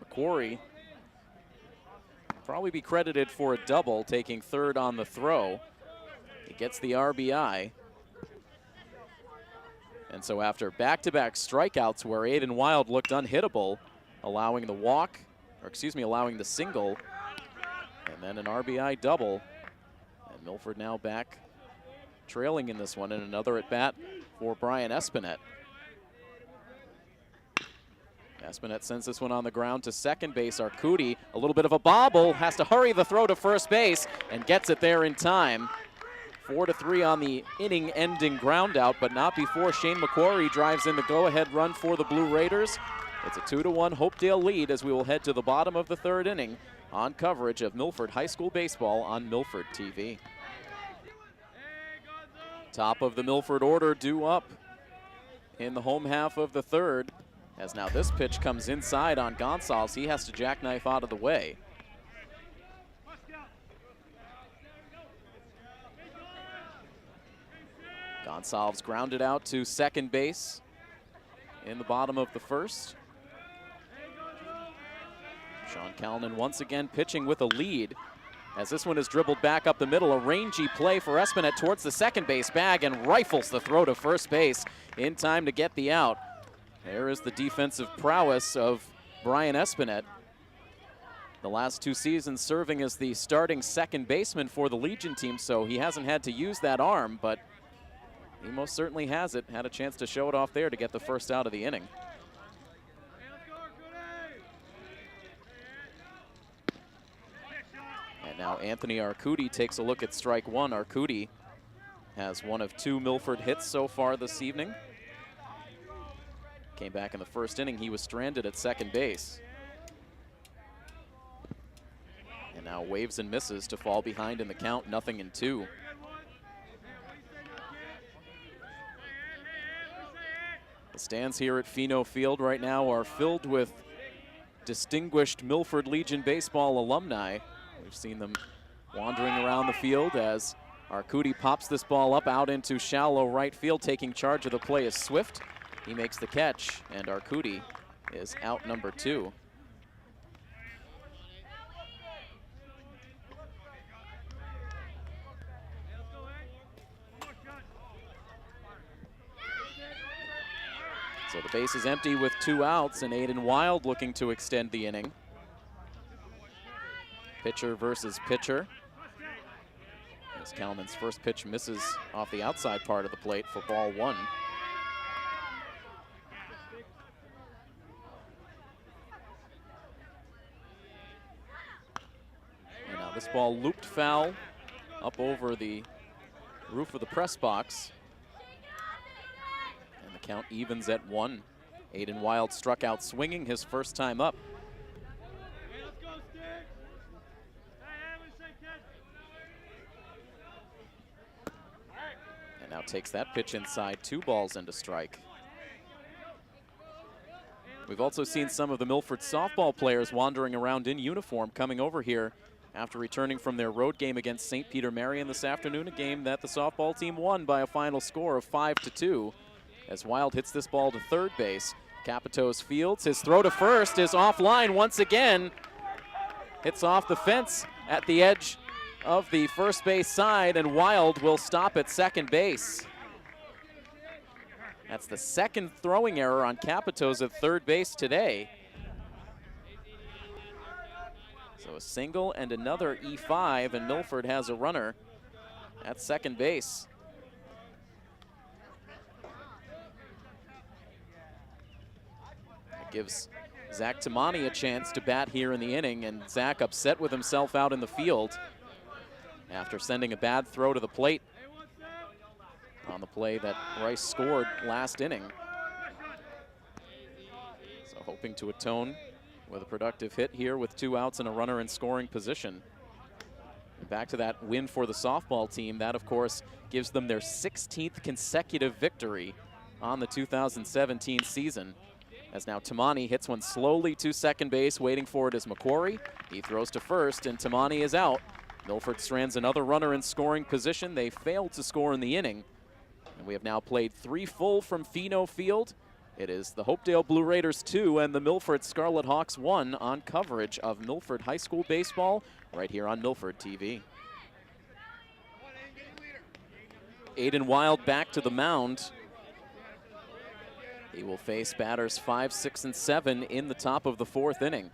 McQuarrie probably be credited for a double, taking third on the throw. He gets the RBI. And so after back-to-back strikeouts where Aiden Wild looked unhittable, allowing the walk, or excuse me, allowing the single, and then an RBI double. And Milford now back trailing in this one, and another at-bat for Brian Espinette. Espinette sends this one on the ground to second base. Arcudi, a little bit of a bobble, has to hurry the throw to first base and gets it there in time. 4-3 on the inning-ending ground out, but not before Shane McQuarrie drives in the go-ahead run for the Blue Raiders. It's a 2-1 Hopedale lead as we will head to the bottom of the 3rd inning on coverage of Milford High School baseball on Milford TV. Top of the Milford order due up in the home half of the 3rd, as now this pitch comes inside on Gonsalves. He has to jackknife out of the way. Gonsalves grounded out to second base in the bottom of the 1st. Sean Callanan once again pitching with a lead, as this one is dribbled back up the middle. A rangy play for Espinette towards the second base bag and rifles the throw to first base in time to get the out. There is the defensive prowess of Brian Espinette. The last 2 seasons serving as the starting second baseman for the Legion team, so he hasn't had to use that arm, but he most certainly has it. Had a chance to show it off there to get the first out of the inning. And now Anthony Arcudi takes a look at strike one. Arcudi has one of 2 Milford hits so far this evening. Came back in the 1st inning. He was stranded at second base. And now waves and misses to fall behind in the count, 0-2. The stands here at Fino Field right now are filled with distinguished Milford Legion baseball alumni. We've seen them wandering around the field as Cody pops this ball up out into shallow right field. Taking charge of the play is Swift. He makes the catch, and Cody is out number 2. So the base is empty with 2 outs, and Aiden Wild looking to extend the inning. Pitcher versus pitcher. As Kalman's first pitch misses off the outside part of the plate for ball 1. And now this ball looped foul up over the roof of the press box. And the count evens at 1. Aiden Wild struck out swinging his first time up. Now takes that pitch inside, 2 balls and a strike. We've also seen some of the Milford softball players wandering around in uniform coming over here after returning from their road game against St. Peter Marion this afternoon, a game that the softball team won by a final score of 5-2. As Wild hits this ball to third base, Capitos fields. His throw to first is offline once again. Hits off the fence at the edge of the first base side, and Wild will stop at second base. That's the second throwing error on Capitos at third base today. So a single and another E5, and Milford has a runner at second base. That gives Zach Tamani a chance to bat here in the inning, and Zach upset with himself out in the field after sending a bad throw to the plate on the play that Rice scored last inning. So hoping to atone with a productive hit here with 2 outs and a runner in scoring position. And back to that win for the softball team. That, of course, gives them their 16th consecutive victory on the 2017 season. As now Tamani hits one slowly to second base. Waiting for it is McQuarrie. He throws to first, and Tamani is out. Milford strands another runner in scoring position. They failed to score in the inning. And we have now played 3 full from Fino Field. It is the Hopedale Blue Raiders 2 and the Milford Scarlet Hawks 1 on coverage of Milford High School baseball right here on Milford TV. Aiden Wild back to the mound. He will face batters 5, 6, and 7 in the top of the 4th inning.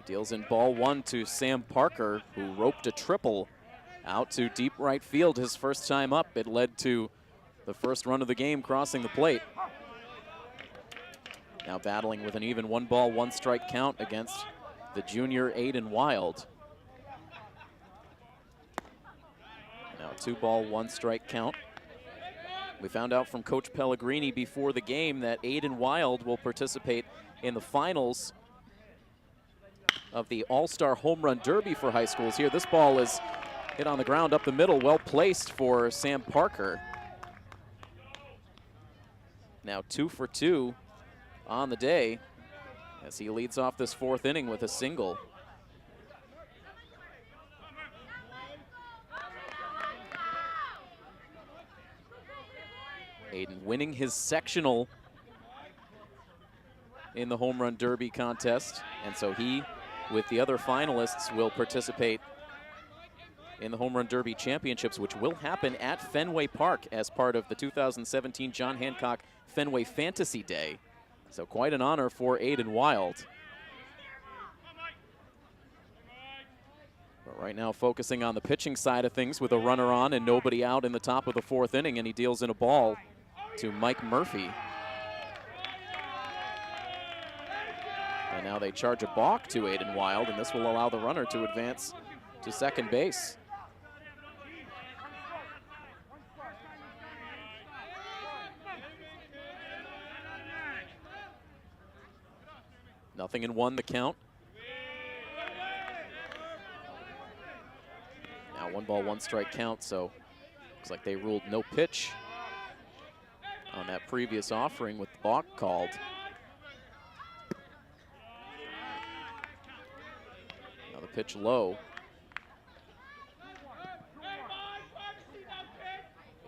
Deals in ball 1 to Sam Parker, who roped a triple out to deep right field his first time up. It led to the first run of the game crossing the plate. Now battling with an even 1 ball, 1 strike count against the junior Aiden Wild. Now 2 ball, 1 strike count. We found out from Coach Pellegrini before the game that Aiden Wild will participate in the finals of the All-Star Home Run Derby for high schools here. This ball is hit on the ground up the middle, well placed for Sam Parker. Now 2 for 2 on the day as he leads off this 4th inning with a single. Aiden winning his sectional in the Home Run Derby contest, and so he, with the other finalists, will participate in the Home Run Derby Championships, which will happen at Fenway Park as part of the 2017 John Hancock Fenway Fantasy Day. So quite an honor for Aiden Wild. But right now focusing on the pitching side of things with a runner on and nobody out in the top of the 4th inning, and he deals in a ball to Mike Murphy. And now they charge a balk to Aiden Wild, and this will allow the runner to advance to second base. Nothing in 1 the count. Now 1 ball, 1 strike count, so looks like they ruled no pitch on that previous offering with the balk called. Now the pitch low.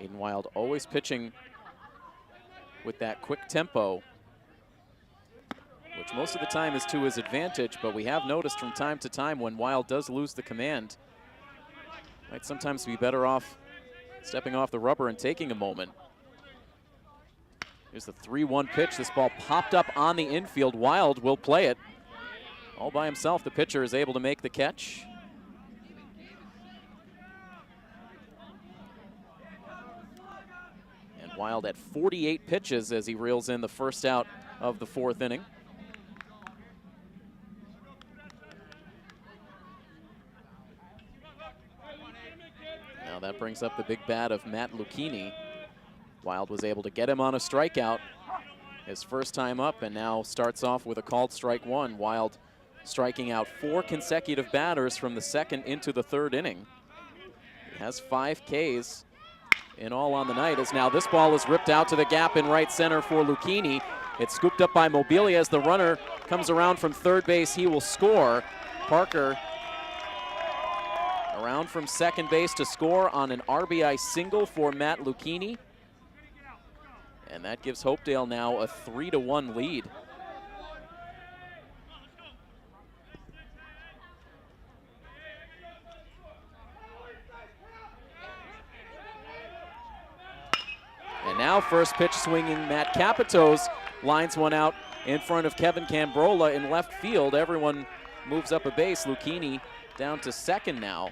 Aiden Wild always pitching with that quick tempo, which most of the time is to his advantage, but we have noticed from time to time when Wild does lose the command, might sometimes be better off stepping off the rubber and taking a moment. Here's the 3-1 pitch. This ball popped up on the infield. Wild will play it all by himself. The pitcher is able to make the catch. And Wild at 48 pitches as he reels in the first out of the 4th inning. Now that brings up the big bat of Matt Lucchini. Wild was able to get him on a strikeout his first time up, and now starts off with a called strike 1. Wild striking out 4 consecutive batters from the 2nd into the 3rd inning. He has 5 Ks in all on the night, as now this ball is ripped out to the gap in right center for Lucchini. It's scooped up by Mobilia as the runner comes around from 3rd base. He will score. Parker around from 2nd base to score on an RBI single for Matt Lucchini. And that gives Hopedale now a 3-1 lead. And now first pitch swinging Matt Capitos lines one out in front of Kevin Cambrola in left field. Everyone moves up a base. Lucchini down to 2nd now.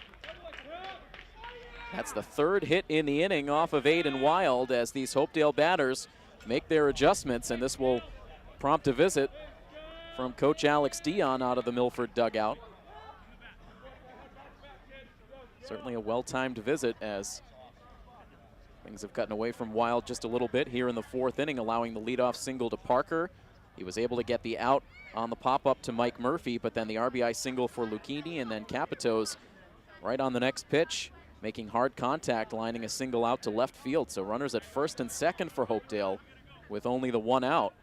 That's the 3rd hit in the inning off of Aiden Wild as these Hopedale batters make their adjustments, and this will prompt a visit from Coach Alex Dion out of the Milford dugout. Certainly a well-timed visit as things have gotten away from Wild just a little bit here in the 4th inning, allowing the leadoff single to Parker. He was able to get the out on the pop-up to Mike Murphy, but then the RBI single for Lucchini, and then Capitos right on the next pitch, making hard contact, lining a single out to left field. So runners at 1st and 2nd for Hopedale with only the 1 out.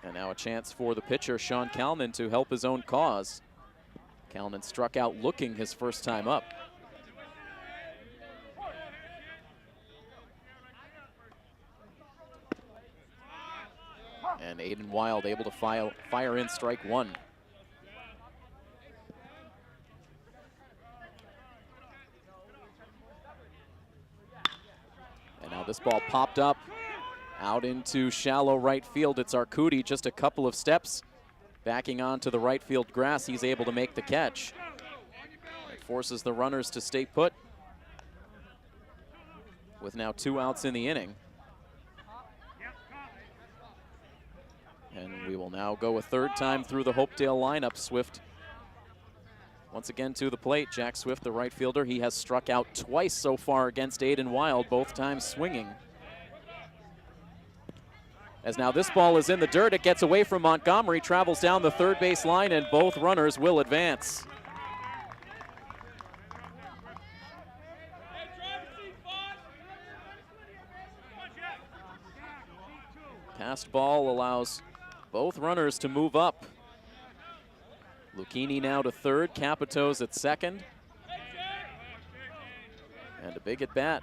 And now a chance for the pitcher, Sean Kalman, to help his own cause. Kalman struck out looking his first time up. And Aiden Wild able to fire in strike 1. And now this ball popped up out into shallow right field. It's Arcudi just a couple of steps backing onto the right field grass. He's able to make the catch. It forces the runners to stay put with now 2 outs in the inning. And we will now go a 3rd time through the Hopedale lineup. Swift once again to the plate. Jack Swift, the right fielder, he has struck out twice so far against Aiden Wild, both times swinging. As now this ball is in the dirt, it gets away from Montgomery, travels down the 3rd base line, and both runners will advance. Passed ball allows both runners to move up. Lucchini now to 3rd, Capitos at 2nd. And a big at bat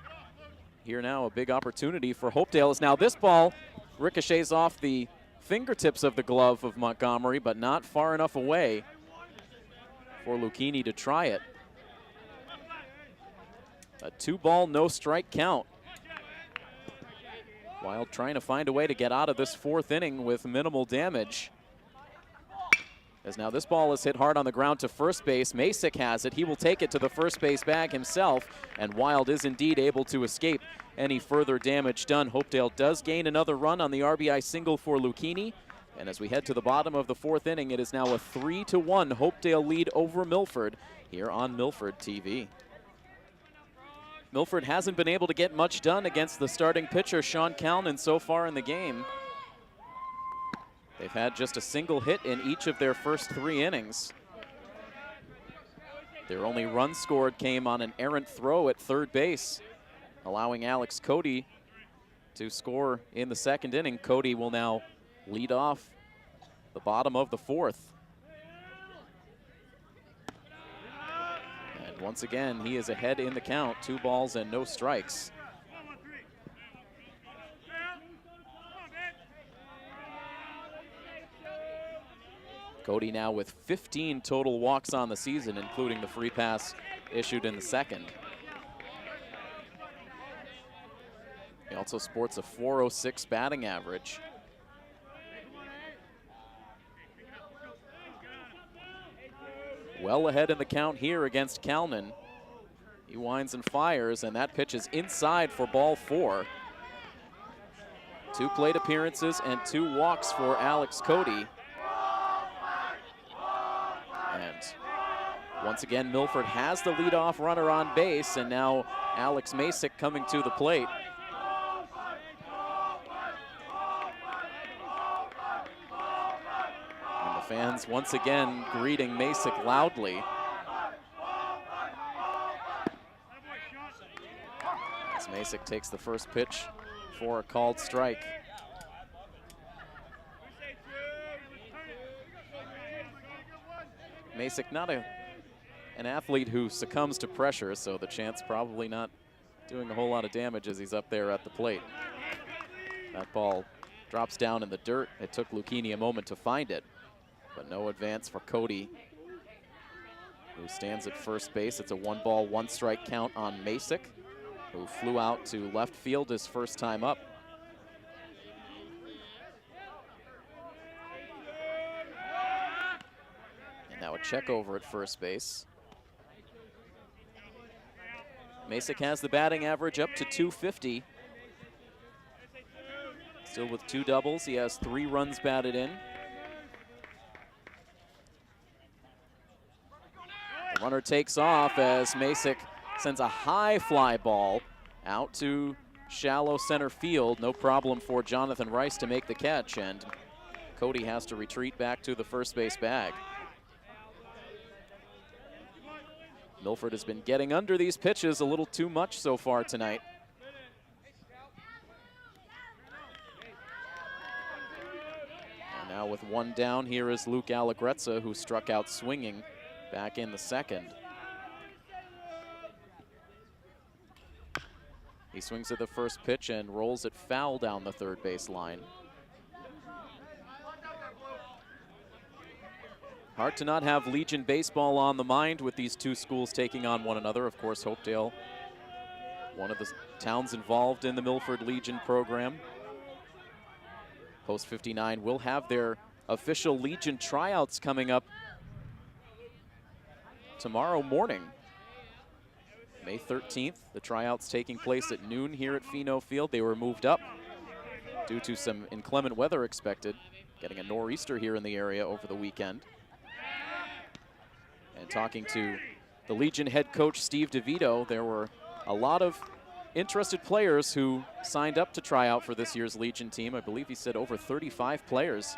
here now, a big opportunity for Hopedale. Is now this ball ricochets off the fingertips of the glove of Montgomery, but not far enough away for Lucchini to try it. A 2-ball, no strike count. Wild trying to find a way to get out of this 4th inning with minimal damage. As now this ball is hit hard on the ground to first base. Masick has it. He will take it to the first base bag himself, and Wild is indeed able to escape any further damage done. Hopedale does gain another run on the RBI single for Lucchini, and as we head to the bottom of the 4th inning, it is now a 3-1 Hopedale lead over Milford here on Milford TV. Milford hasn't been able to get much done against the starting pitcher, Sean Kalman, so far in the game. They've had just a single hit in each of their first 3 innings. Their only run scored came on an errant throw at 3rd base, allowing Alex Cody to score in the 2nd inning. Cody will now lead off the bottom of the 4th. And once again, he is ahead in the count, 2 balls and no strikes. Cody now with 15 total walks on the season, including the free pass issued in the second. He also sports a .406 batting average. Well ahead in the count here against Kalman. He winds and fires, and that pitch is inside for ball 4. 2 plate appearances and 2 walks for Alex Cody. And once again, Milford has the leadoff runner on base, and now Alex Masick coming to the plate. And the fans once again greeting Masick loudly. As Masick takes the first pitch for a called strike. Masick not an athlete who succumbs to pressure, so the chance probably not doing a whole lot of damage as he's up there at the plate. That ball drops down in the dirt. It took Lucchini a moment to find it, but no advance for Cody, who stands at first base. It's a 1-ball, 1-strike count on Masick, who flew out to left field his first time up. Now a check over at first base. Masick has the batting average up to .250. Still with 2 doubles. He has 3 runs batted in. The runner takes off as Masick sends a high fly ball out to shallow center field. No problem for Jonathan Rice to make the catch, and Cody has to retreat back to the first base bag. Milford has been getting under these pitches a little too much so far tonight. And now with 1 down, here is Luke Allegrezza, who struck out swinging back in the second. He swings at the first pitch and rolls it foul down the third base line. Hard to not have Legion baseball on the mind with these 2 schools taking on one another. Of course, Hopedale, one of the towns involved in the Milford Legion program. Post 59 will have their official Legion tryouts coming up tomorrow morning, May 13th. The tryouts taking place at noon here at Fino Field. They were moved up due to some inclement weather expected, getting a nor'easter here in the area over the weekend. And talking to the Legion head coach, Steve DeVito, there were a lot of interested players who signed up to try out for this year's Legion team. I believe he said over 35 players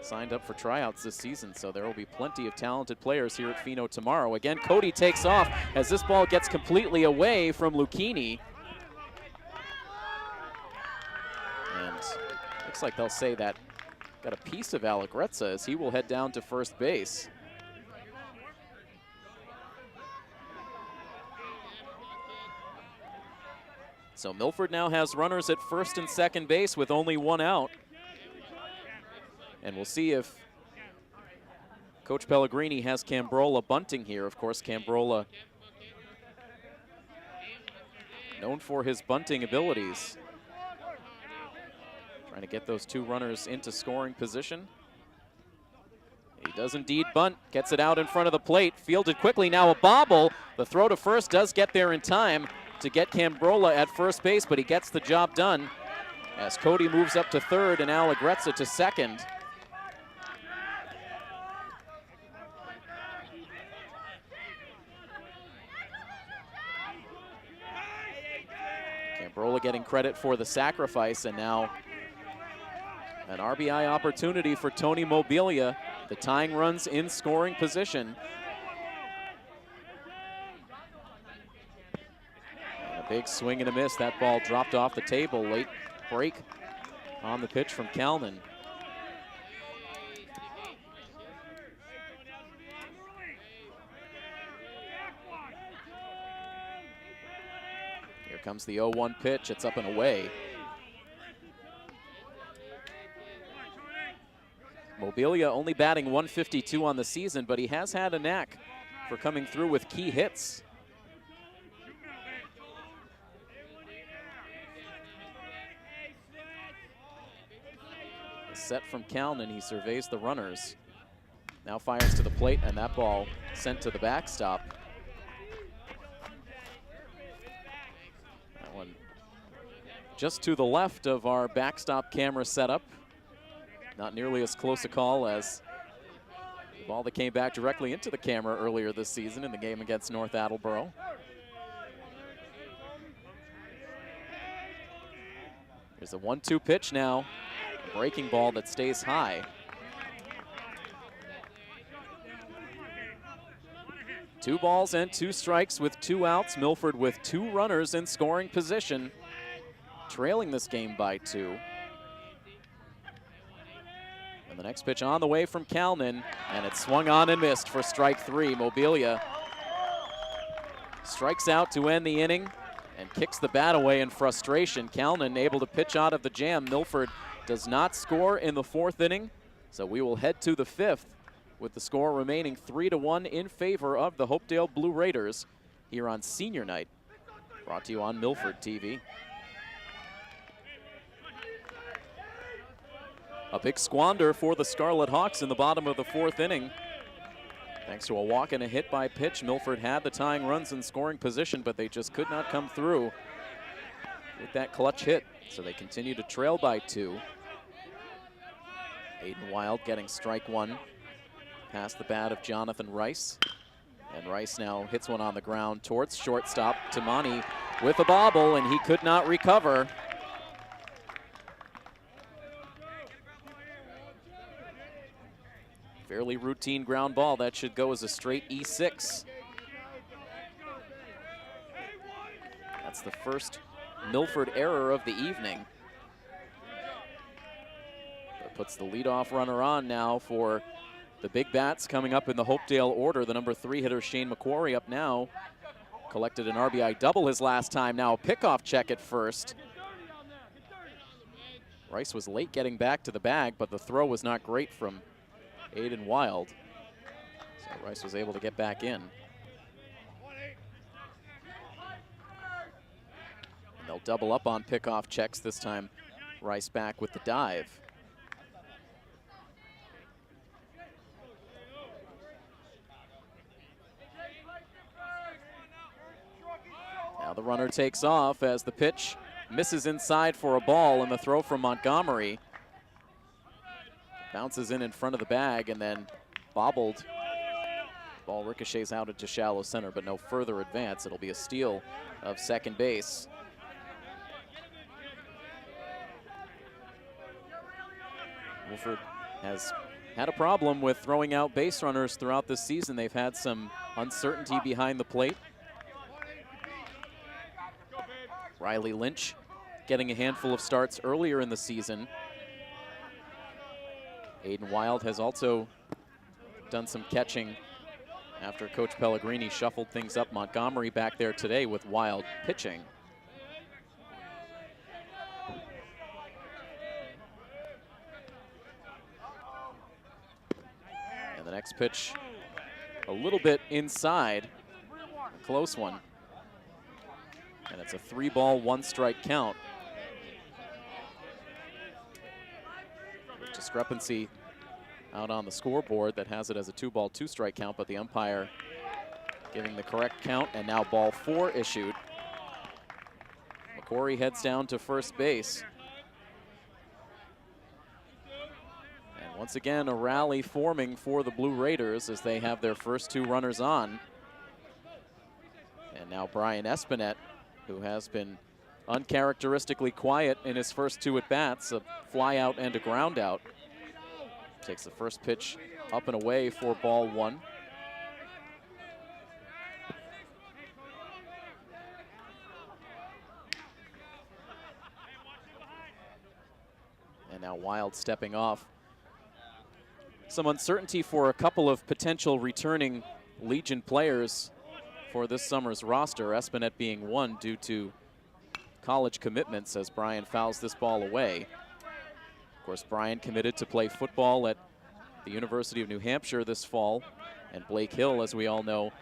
signed up for tryouts this season, so there will be plenty of talented players here at Fino tomorrow. Again, Cody takes off as this ball gets completely away from Lucchini. And looks like they'll say that got a piece of Allegrezza as he will head down to first base. So Milford now has runners at first and second base with only 1 out. And we'll see if Coach Pellegrini has Cambrola bunting here. Of course, Cambrola known for his bunting abilities. Trying to get those 2 runners into scoring position. He does indeed bunt, gets it out in front of the plate, fielded quickly, now a bobble. The throw to first does get there in time to get Cambrola at first base, but he gets the job done as Cody moves up to third and Allegrezza to second. Cambrola getting credit for the sacrifice, and now an RBI opportunity for Tony Mobilia. The tying runs in scoring position. Big swing and a miss. That ball dropped off the table. Late break on the pitch from Kalman. Here comes the 0-1 pitch. It's up and away. Mobilia only batting 152 on the season, but he has had a knack for coming through with key hits. A set from Calnan, he surveys the runners. Now fires to the plate, and that ball sent to the backstop. That one just to the left of our backstop camera setup. Not nearly as close a call as the ball that came back directly into the camera earlier this season in the game against North Attleboro. Here's a 1-2 pitch now. A breaking ball that stays high. 2 balls and 2 strikes with 2 outs. Milford with 2 runners in scoring position, trailing this game by 2. And the next pitch on the way from Calnan, and it's swung on and missed for strike 3. Mobilia strikes out to end the inning and kicks the bat away in frustration. Calnan able to pitch out of the jam. Milford does not score in the 4th inning, so we will head to the 5th with the score remaining 3-1 in favor of the Hopedale Blue Raiders here on Senior Night, brought to you on Milford TV. A big squander for the Scarlet Hawks in the bottom of the 4th inning. Thanks to a walk and a hit by pitch, Milford had the tying runs in scoring position, but they just could not come through with that clutch hit. So they continue to trail by 2. Aiden Wild getting strike 1 past the bat of Jonathan Rice. And Rice now hits one on the ground towards shortstop. Tamani with a bobble, and he could not recover. Fairly routine ground ball. That should go as a straight E6. That's the first Milford error of the evening. That puts the leadoff runner on now for the big bats coming up in the Hopedale order. The number 3 hitter, Shane McQuarrie, up now. Collected an RBI double his last time. Now a pickoff check at first. Rice was late getting back to the bag, but the throw was not great from Aiden Wild. So Rice was able to get back in. And they'll double up on pickoff checks this time. Rice back with the dive. Now the runner takes off as the pitch misses inside for a ball, and the throw from Montgomery bounces in front of the bag and then bobbled. Ball ricochets out into shallow center, but no further advance. It'll be a steal of second base. Milford has had a problem with throwing out base runners throughout this season. They've had some uncertainty behind the plate. Riley Lynch getting a handful of starts earlier in the season. Aiden Wild has also done some catching after Coach Pellegrini shuffled things up. Montgomery back there today with Wild pitching. And the next pitch a little bit inside, a close one. And it's a 3-ball, 1-strike count. Discrepancy out on the scoreboard that has it as a 2-ball, 2-strike count, but the umpire giving the correct count, and now ball 4 issued. McQuarrie heads down to first base. And once again, a rally forming for the Blue Raiders as they have their first 2 runners on. And now Brian Espinette, who has been uncharacteristically quiet in his first 2 at-bats, a fly out and a ground out. Takes the first pitch up and away for ball 1. And now Wild stepping off. Some uncertainty for a couple of potential returning Legion players for this summer's roster, Espinette being one due to college commitments as Brian fouls this ball away. Of course, Brian committed to play football at the University of New Hampshire this fall, and Blake Hill, as we all know,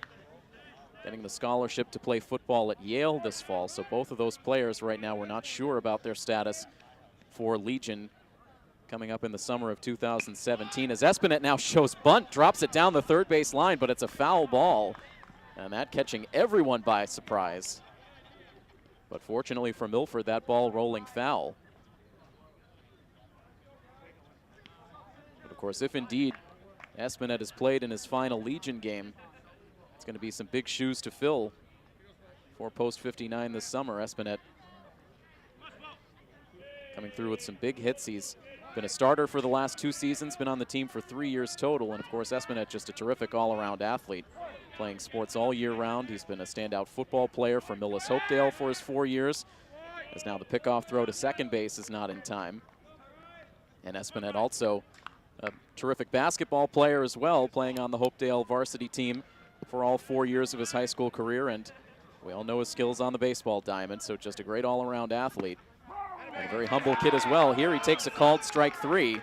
getting the scholarship to play football at Yale this fall. So both of those players right now, we're not sure about their status for Legion coming up in the summer of 2017. As Espinette now shows bunt, drops it down the third base line, but it's a foul ball. And that catching everyone by surprise. But fortunately for Milford, that ball rolling foul. But of course, if indeed Espinette has played in his final Legion game, it's going to be some big shoes to fill for post 59 this summer. Espinette coming through with some big hits. He's been a starter for the last 2 seasons, been on the team for 3 years total. And of course, Espinette just a terrific all-around athlete, playing sports all year round. He's been a standout football player for Milford and Hopedale for his 4 years, as now the pickoff throw to second base is not in time. And Espinette also a terrific basketball player as well, playing on the Hopedale varsity team for all 4 years of his high school career. And we all know his skills on the baseball diamond, so just a great all-around athlete. And a very humble kid as well. Here he takes a called strike 3.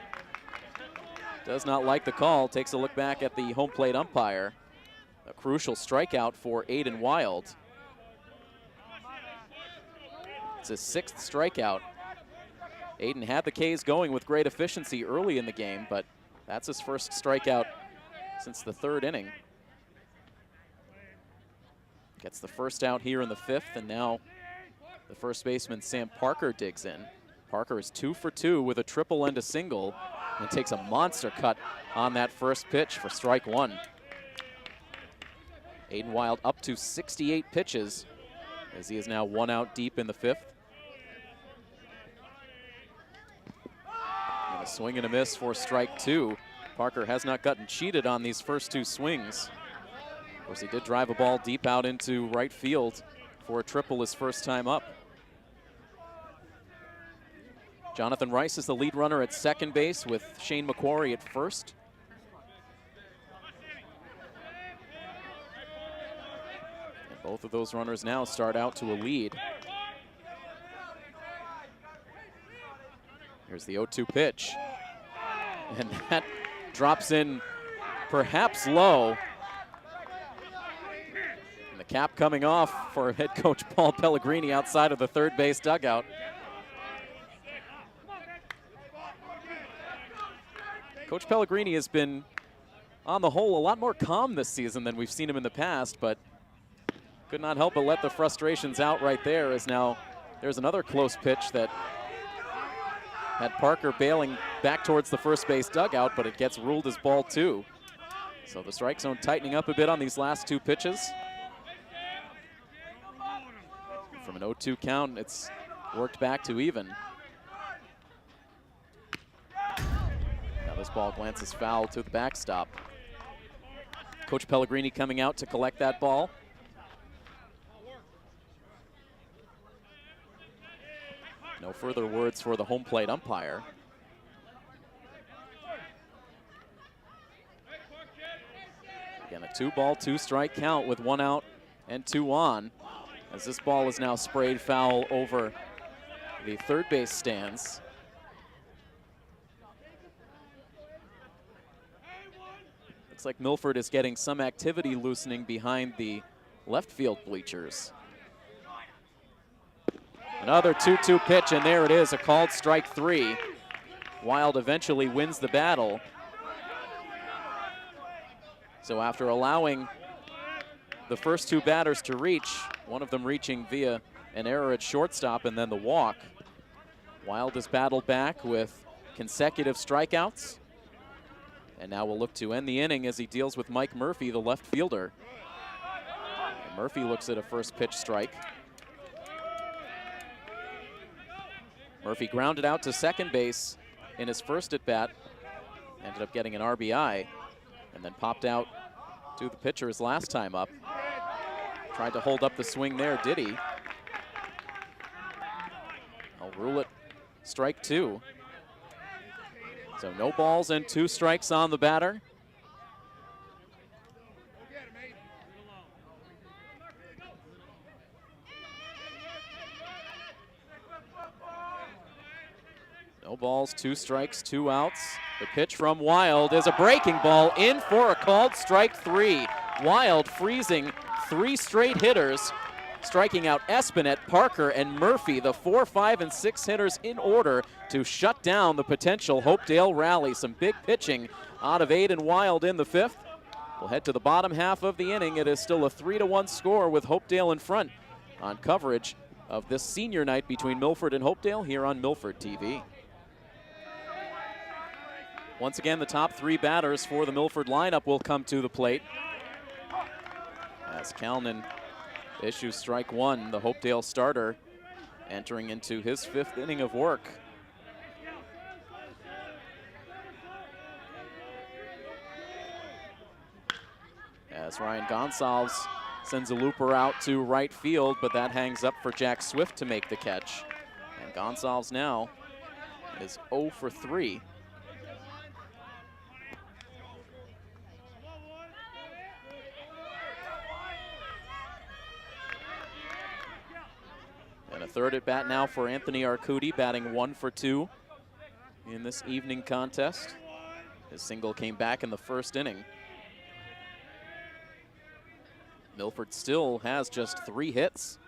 Does not like the call, takes a look back at the home plate umpire. A crucial strikeout for Aiden Wild. It's his 6th strikeout. Aiden had the K's going with great efficiency early in the game, but that's his first strikeout since the 3rd inning. Gets the first out here in the 5th, and now the first baseman, Sam Parker, digs in. Parker is 2 for 2 with a triple and a single, and takes a monster cut on that first pitch for strike 1. Aiden Wild up to 68 pitches as he is now 1 out deep in the 5th. And a swing and a miss for strike 2. Parker has not gotten cheated on these first 2 swings. Of course, he did drive a ball deep out into right field for a triple his first time up. Jonathan Rice is the lead runner at second base with Shane McQuarrie at first. And both of those runners now start out to a lead. Here's the 0-2 pitch. And that drops in perhaps low. And the cap coming off for head coach Paul Pellegrini outside of the third base dugout. Coach Pellegrini has been, on the whole, a lot more calm this season than we've seen him in the past, but could not help but let the frustrations out right there, as now there's another close pitch that had Parker bailing back towards the first base dugout, but it gets ruled as ball 2. So the strike zone tightening up a bit on these last 2 pitches. From an 0-2 count, it's worked back to even. Now this ball glances foul to the backstop. Coach Pellegrini coming out to collect that ball. No further words for the home plate umpire. Again, a 2-ball, 2-strike count with 1 out and 2 on, as this ball is now sprayed foul over the third base stands. Looks like Milford is getting some activity loosening behind the left field bleachers. Another 2-2 pitch, and there it is, a called strike 3. Wild eventually wins the battle. So after allowing the first 2 batters to reach, one of them reaching via an error at shortstop and then the walk, Wild has battled back with consecutive strikeouts. And now we'll look to end the inning as he deals with Mike Murphy, the left fielder. And Murphy looks at a first pitch strike. Murphy grounded out to second base in his first at bat, ended up getting an RBI, and then popped out to the pitcher his last time up. Tried to hold up the swing there, did he? I'll rule it strike 2. So no balls and 2 strikes on the batter. No balls, 2 strikes, 2 outs. The pitch from Wild is a breaking ball in for a called strike 3. Wild freezing 3 straight hitters, striking out Espinette, Parker, and Murphy, the 4, 5, and 6 hitters in order to shut down the potential Hopedale rally. Some big pitching out of Aiden Wild in the 5th. We'll head to the bottom half of the inning. It is still a 3-1 score with Hopedale in front on coverage of this senior night between Milford and Hopedale here on Milford TV. Once again, the top 3 batters for the Milford lineup will come to the plate. As Kalnin issues strike 1, the Hopedale starter entering into his 5th inning of work. As Ryan Gonsalves sends a looper out to right field, but that hangs up for Jack Swift to make the catch. And Gonsalves now is 0 for 3. And a third at bat now for Anthony Arcudi, batting 1 for 2 in this evening contest. His single came back in the 1st inning. Milford still has just 3 hits,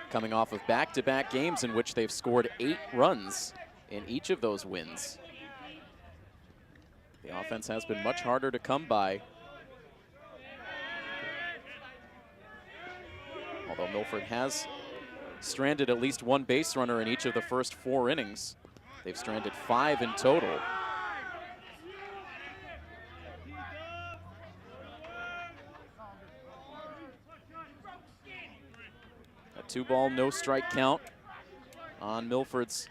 coming off of back-to-back games in which they've scored 8 runs in each of those wins. The offense has been much harder to come by. Although Milford has stranded at least 1 base runner in each of the first 4 innings. They've stranded 5 in total. A 2-ball, no strike count on Milford's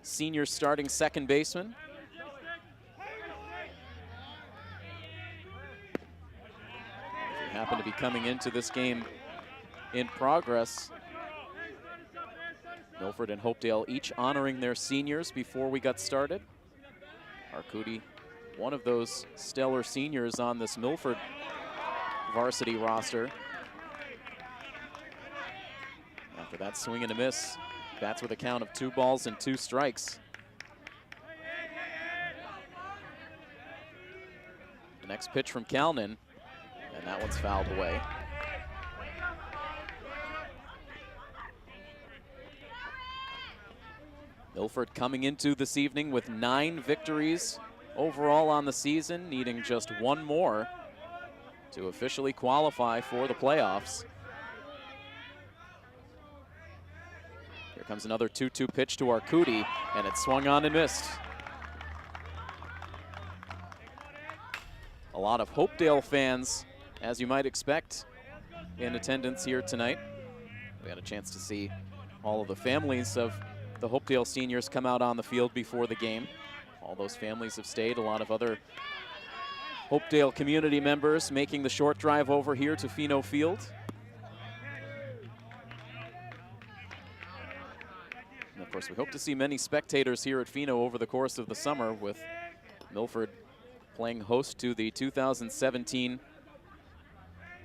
senior starting second baseman. If you happen to be coming into this game in progress, Milford and Hopedale each honoring their seniors before we got started. Arcudi, one of those stellar seniors on this Milford varsity roster. After that swing and a miss, bats with a count of 2 balls and 2 strikes. The next pitch from Kalnin, and that one's fouled away. Milford coming into this evening with 9 victories overall on the season, needing just 1 more to officially qualify for the playoffs. Here comes another 2-2 pitch to Arcudi, and it swung on and missed. A lot of Hopedale fans, as you might expect, in attendance here tonight. We had a chance to see all of the families of the Hopedale seniors come out on the field before the game. All those families have stayed. A lot of other Hopedale community members making the short drive over here to Fino Field. And of course, we hope to see many spectators here at Fino over the course of the summer, with Milford playing host to the 2017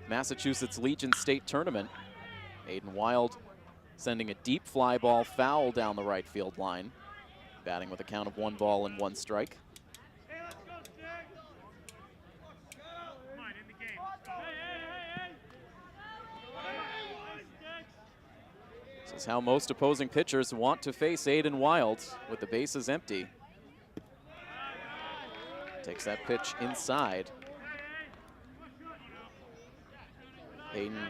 Massachusetts Legion State Tournament. Aiden Wild sending a deep fly ball foul down the right field line, batting with a count of 1 ball and 1 strike. This is how most opposing pitchers want to face Aiden Wild, with the bases empty. Takes that pitch inside. Aiden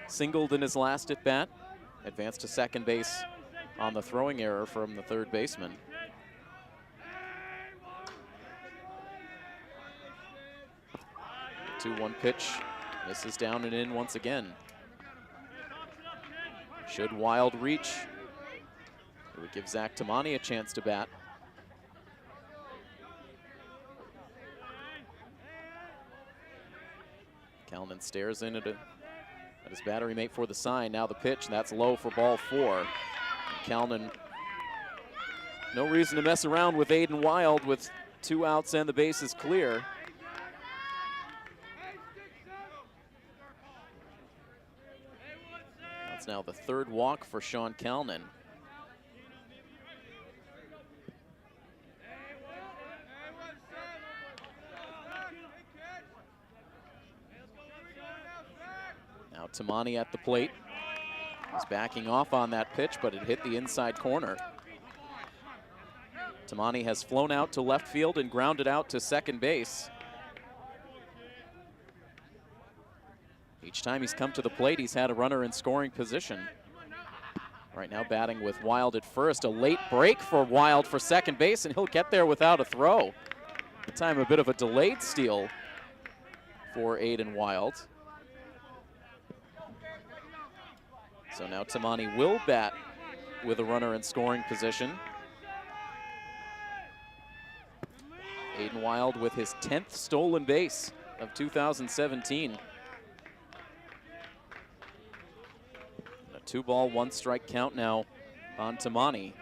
singled in his last at bat, advanced to second base on the throwing error from the third baseman. The 2-1 pitch misses down and in once again. Should Wild reach, it would give Zach Tamani a chance to bat. Kalnin stares in at his battery mate for the sign. Now the pitch, and that's low for ball 4. Kalnin, no reason to mess around with Aiden Wild with 2 outs and the bases clear. That's now the 3rd walk for Sean Kalnin. Tamani at the plate. He's backing off on that pitch, but it hit the inside corner. Tamani has flown out to left field and grounded out to second base. Each time he's come to the plate, he's had a runner in scoring position. Right now batting with Wild at first. A late break for Wild for second base, and he'll get there without a throw. The time a bit of a delayed steal for Aiden Wild. So now Tamani will bat with a runner in scoring position. Aiden Wild with his 10th stolen base of 2017. A 2-ball, 1-strike count now on Tamani,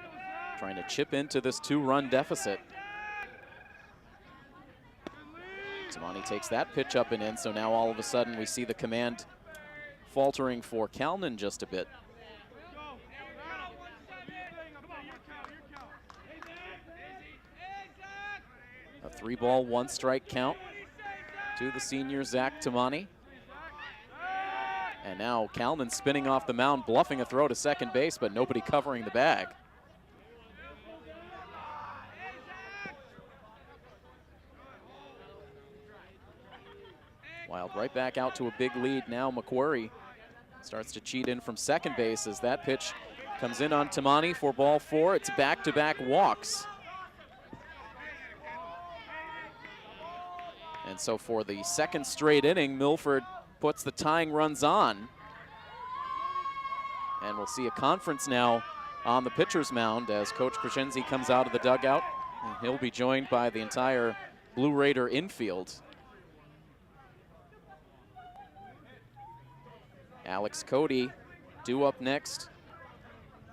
trying to chip into this 2-run deficit. Tamani takes that pitch up and in, so now all of a sudden we see the command faltering for Kalnin just a bit. A 3-ball, 1-strike count to the senior Zach Tamani. And now Kalnin spinning off the mound, bluffing a throw to second base, but nobody covering the bag. Wild right back out to a big lead. Now McQuarrie starts to cheat in from second base as that pitch comes in on Tamani for ball 4. It's back-to-back walks. And so for the second straight inning, Milford puts the tying runs on. And we'll see a conference now on the pitcher's mound as Coach Crescenzi comes out of the dugout. And he'll be joined by the entire Blue Raider infield. Alex Cody due up next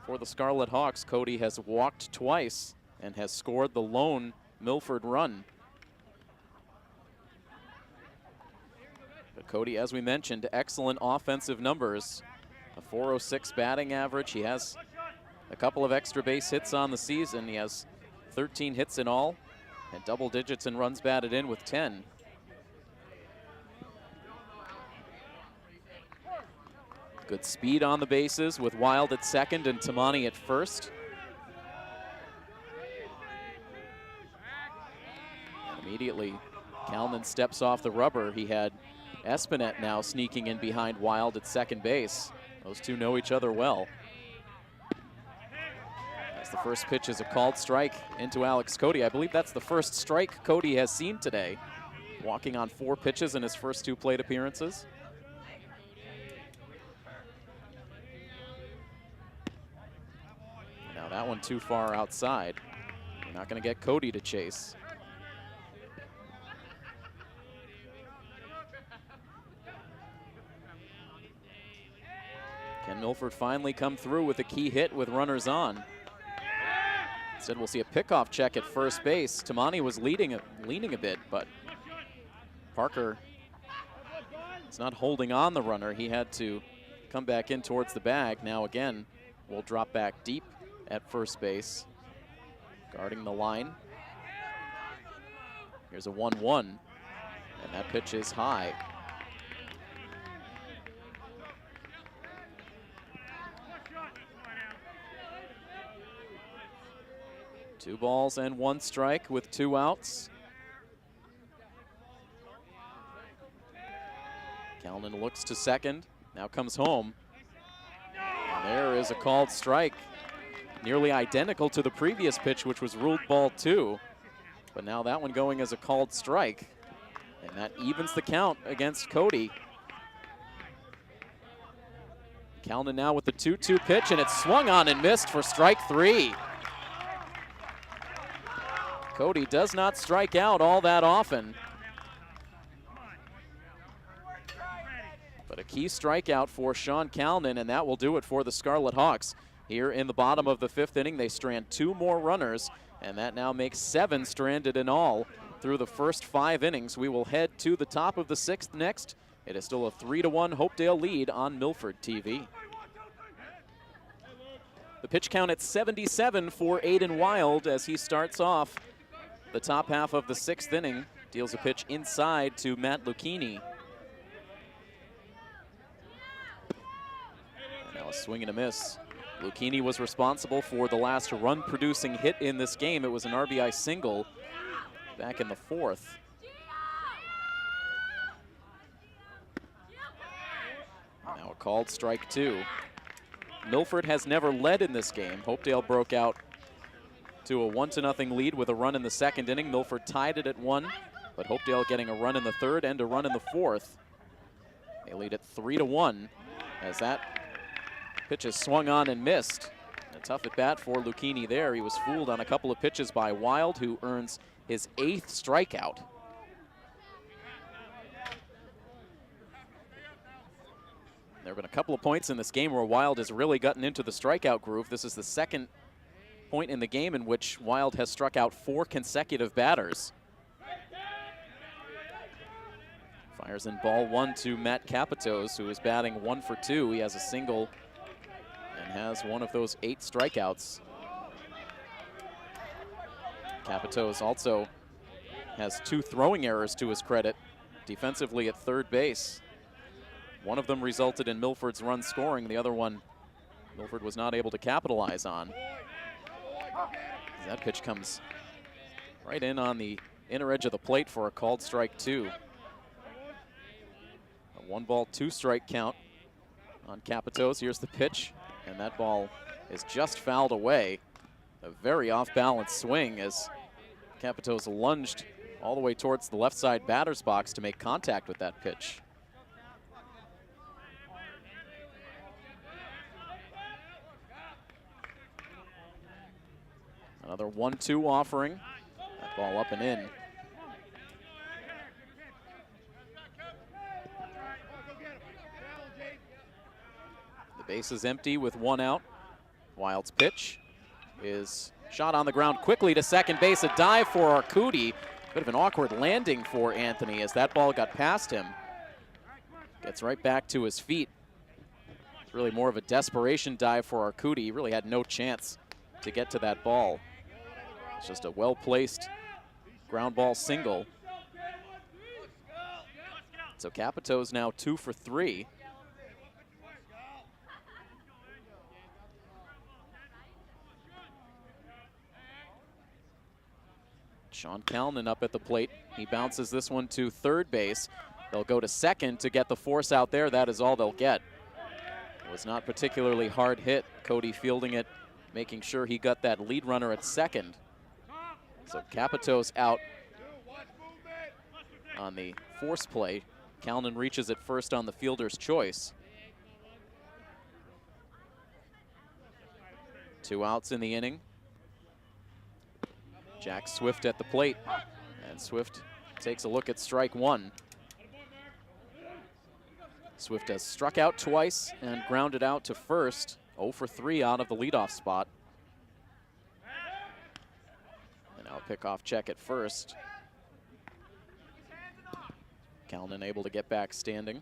for the Scarlet Hawks. Cody has walked twice and has scored the lone Milford run. But Cody, as we mentioned, excellent offensive numbers. A .406 batting average. He has a couple of extra base hits on the season. He has 13 hits in all and double digits in runs batted in with 10. Good speed on the bases with Wild at second and Tamani at first. And immediately, Kalnin steps off the rubber. He had Espinette now sneaking in behind Wild at second base. Those two know each other well. As the first pitch is a called strike into Alex Cody. I believe that's the first strike Cody has seen today, walking on 4 pitches in his first 2 plate appearances. Now that one too far outside. You're not going to get Cody to chase. Can Milford finally come through with a key hit with runners on? Instead, we'll see a pickoff check at first base. Tamani was leaning a bit, but Parker is not holding on the runner. He had to come back in towards the bag. Now again, we'll drop back deep at first base, guarding the line. Here's a 1-1, and that pitch is high. Two balls and 1 strike with 2 outs. Kalnin looks to second, now comes home. And there is a called strike. Nearly identical to the previous pitch, which was ruled ball 2. But now that one going as a called strike. And that evens the count against Cody. Kalnin now with the 2-2 pitch, and it's swung on and missed for strike 3. Cody does not strike out all that often. But a key strikeout for Sean Kalnin, and that will do it for the Scarlet Hawks. Here in the bottom of the 5th inning, they strand 2 more runners, and that now makes 7 stranded in all through the first 5 innings. We will head to the top of the 6th next. It is still a 3-1 Hopedale lead on Milford TV. The pitch count at 77 for Aiden Wild as he starts off the top half of the 6th inning. Deals a pitch inside to Matt Lucchini. swing and a miss. Lucchini was responsible for the last run-producing hit in this game. It was an RBI single back in the fourth. Now a called strike two. Milford has never led in this game. Hopedale broke out to a 1-0 lead with a run in the second inning. Milford tied it at 1, but Hopedale getting a run in the third and a run in the fourth. They lead it 3-1 as that pitch is swung on and missed. A tough at bat for Lucchini there. He was fooled on a couple of pitches by Wild, who earns his 8th strikeout. There have been a couple of points in this game where Wild has really gotten into the strikeout groove. This is the second point in the game in which Wild has struck out 4 consecutive batters. Fires in ball 1 to Matt Capitos, who is batting 1 for 2. He has a single and has one of those 8 strikeouts. Capitos also has 2 throwing errors to his credit defensively at third base. One of them resulted in Milford's run scoring. The other one, Milford was not able to capitalize on. That pitch comes right in on the inner edge of the plate for a called strike two. A 1-ball, 2-strike count on Capitos. Here's the pitch, and that ball is just fouled away. A very off-balance swing as Capitos lunged all the way towards the left side batter's box to make contact with that pitch. Another 1-2 offering. That ball up and in. The base is empty with 1 out. Wild's pitch is shot on the ground quickly to second base. A dive for Cody. Bit of an awkward landing for Anthony as that ball got past him. Gets right back to his feet. It's really more of a desperation dive for Cody. He really had no chance to get to that ball. It's just a well-placed ground ball single. So Capitos now 2 for 3. Sean Calnan up at the plate. He bounces this one to third base. They'll go to second to get the force out there. That is all they'll get. It was not particularly hard hit. Cody fielding it, making sure he got that lead runner at second. So Capitos out on the force play. Calnan reaches it first on the fielder's choice. 2 outs in the inning. Jack Swift at the plate, and Swift takes a look at strike 1. Swift has struck out twice and grounded out to first. 0 for 3 out of the leadoff spot. And now a pickoff check at first. Calnan able to get back standing.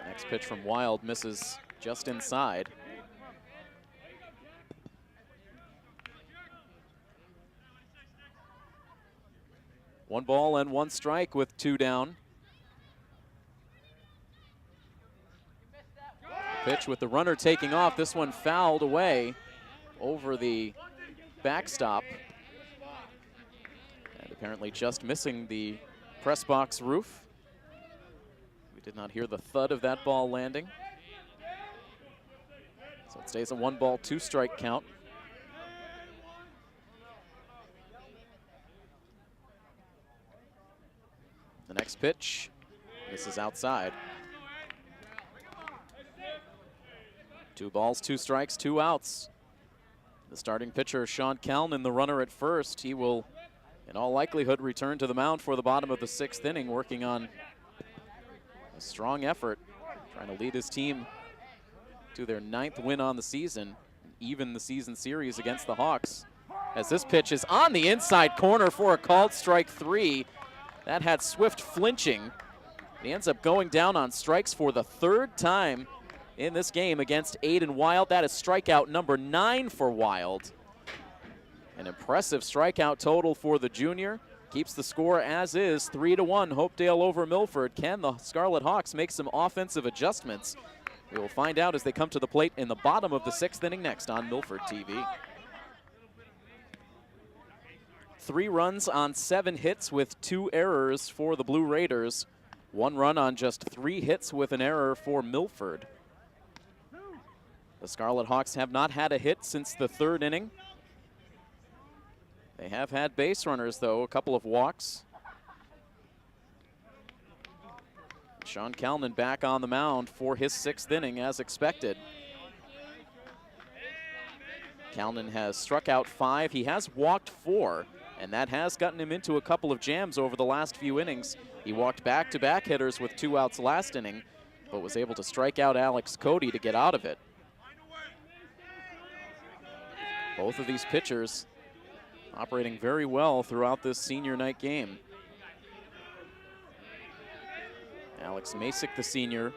Next pitch from Wild misses just inside. One ball and 1 strike with 2 down. Pitch with the runner taking off. This one fouled away over the backstop. And apparently just missing the press box roof. We did not hear the thud of that ball landing. So it stays a 1-ball, 2-strike count. The next pitch, this is outside. 2 balls, 2 strikes, 2 outs. The starting pitcher, Sean Calnan, the runner at first. He will, in all likelihood, return to the mound for the bottom of the 6th inning, working on a strong effort, trying to lead his team to their 9th win on the season, even the season series against the Hawks. As this pitch is on the inside corner for a called strike 3. That had Swift flinching. He ends up going down on strikes for the 3rd time in this game against Aiden Wild. That is strikeout number 9 for Wild. An impressive strikeout total for the junior. keeps the score as is, 3-1, Hopedale over Milford. Can the Scarlet Hawks make some offensive adjustments? We will find out as they come to the plate in the bottom of the 6th inning next on Milford TV. 3 runs on 7 hits with 2 errors for the Blue Raiders. 1 run on just 3 hits with an error for Milford. The Scarlet Hawks have not had a hit since the 3rd inning. They have had base runners, though, a couple of walks. Sean Kalman back on the mound for his 6th inning as expected. Kalman has struck out 5. He has walked 4, and that has gotten him into a couple of jams over the last few innings. He walked back-to-back hitters with 2 outs last inning, but was able to strike out Alex Cody to get out of it. Both of these pitchers operating very well throughout this senior night game. Alex Masick, the senior,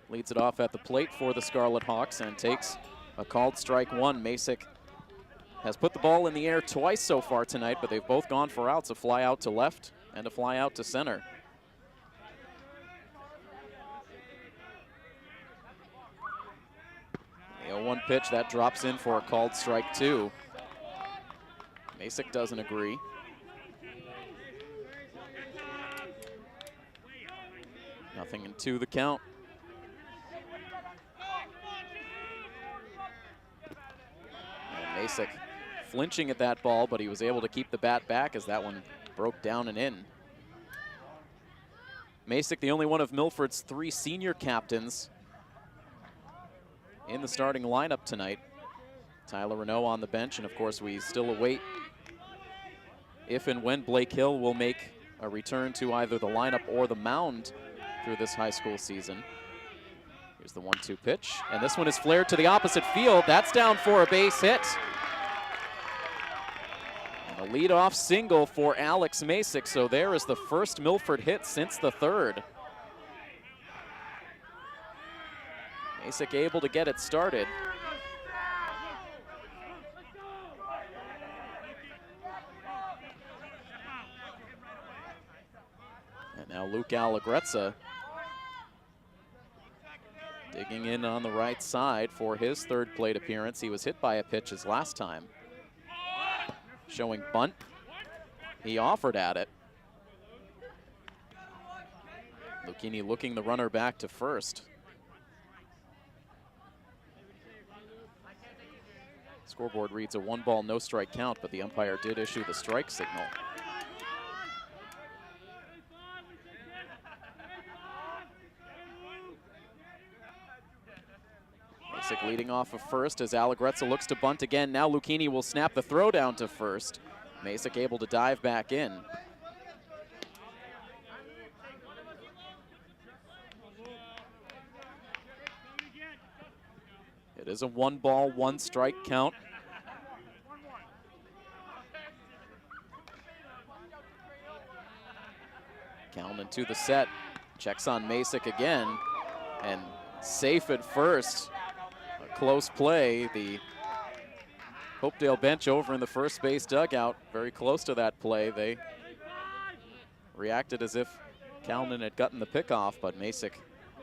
leads it off at the plate for the Scarlet Hawks and takes a called strike 1. Masick has put the ball in the air twice so far tonight, but they've both gone for outs, a fly out to left and a fly out to center. The 0-1 pitch, that drops in for a called strike 2. Masick doesn't agree. Nothing in 2 the count. And Masick flinching at that ball, but he was able to keep the bat back as that one broke down and in. Masick, the only one of Milford's 3 senior captains in the starting lineup tonight. Tyler Renault on the bench, and of course we still await if and when Blake Hill will make a return to either the lineup or the mound through this high school season. Here's the 1-2 pitch, and this one is flared to the opposite field. That's down for a base hit. And a leadoff single for Alex Masick, so there is the first Milford hit since the 3rd. Masick able to get it started. And now Luke Allegrezza digging in on the right side for his 3rd plate appearance. He was hit by a pitch his last time. Showing bunt. He offered at it. Lucchini looking the runner back to first. Scoreboard reads a 1-ball, no strike count, but the umpire did issue the strike signal. Masick leading off of first as Allegrezza looks to bunt again. Now Lucchini will snap the throw down to first. Masick able to dive back in. It is a 1-ball, 1-strike count. Kalman to the set, checks on Masick again, and safe at first. A close play. The Hopedale bench over in the first base dugout, very close to that play. They reacted as if Kalman had gotten the pick off, but Masick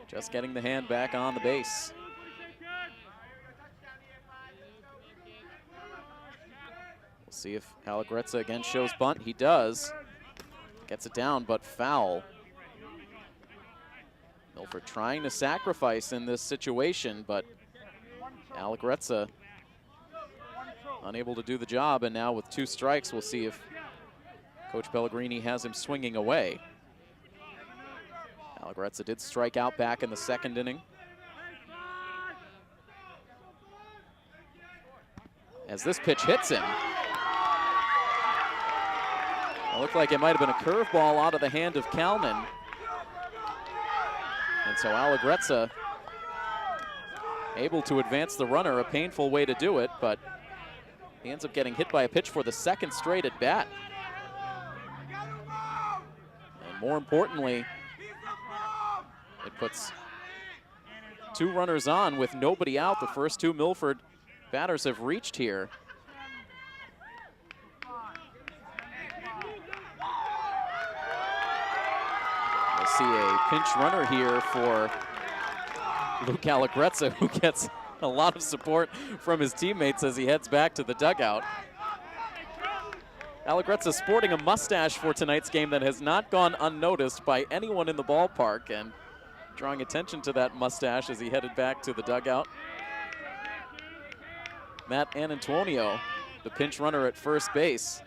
just getting the hand back on the base. We'll see if Allegrezza again shows bunt. He does. Gets it down, but foul. Milford trying to sacrifice in this situation, but Allegrezza unable to do the job, and now with 2 strikes, we'll see if Coach Pellegrini has him swinging away. Allegrezza did strike out back in the 2nd inning. As this pitch hits him. It looked like it might have been a curveball out of the hand of Kalman. And so Allegrezza able to advance the runner, a painful way to do it, but he ends up getting hit by a pitch for the 2nd straight at bat. And more importantly, it puts 2 runners on with nobody out. The first 2 Milford batters have reached here. see a pinch runner here for Luke Allegrezza, who gets a lot of support from his teammates as he heads back to the dugout. Allegrezza sporting a mustache for tonight's game that has not gone unnoticed by anyone in the ballpark, and drawing attention to that mustache as he headed back to the dugout. Matt Antonio, the pinch runner at first base.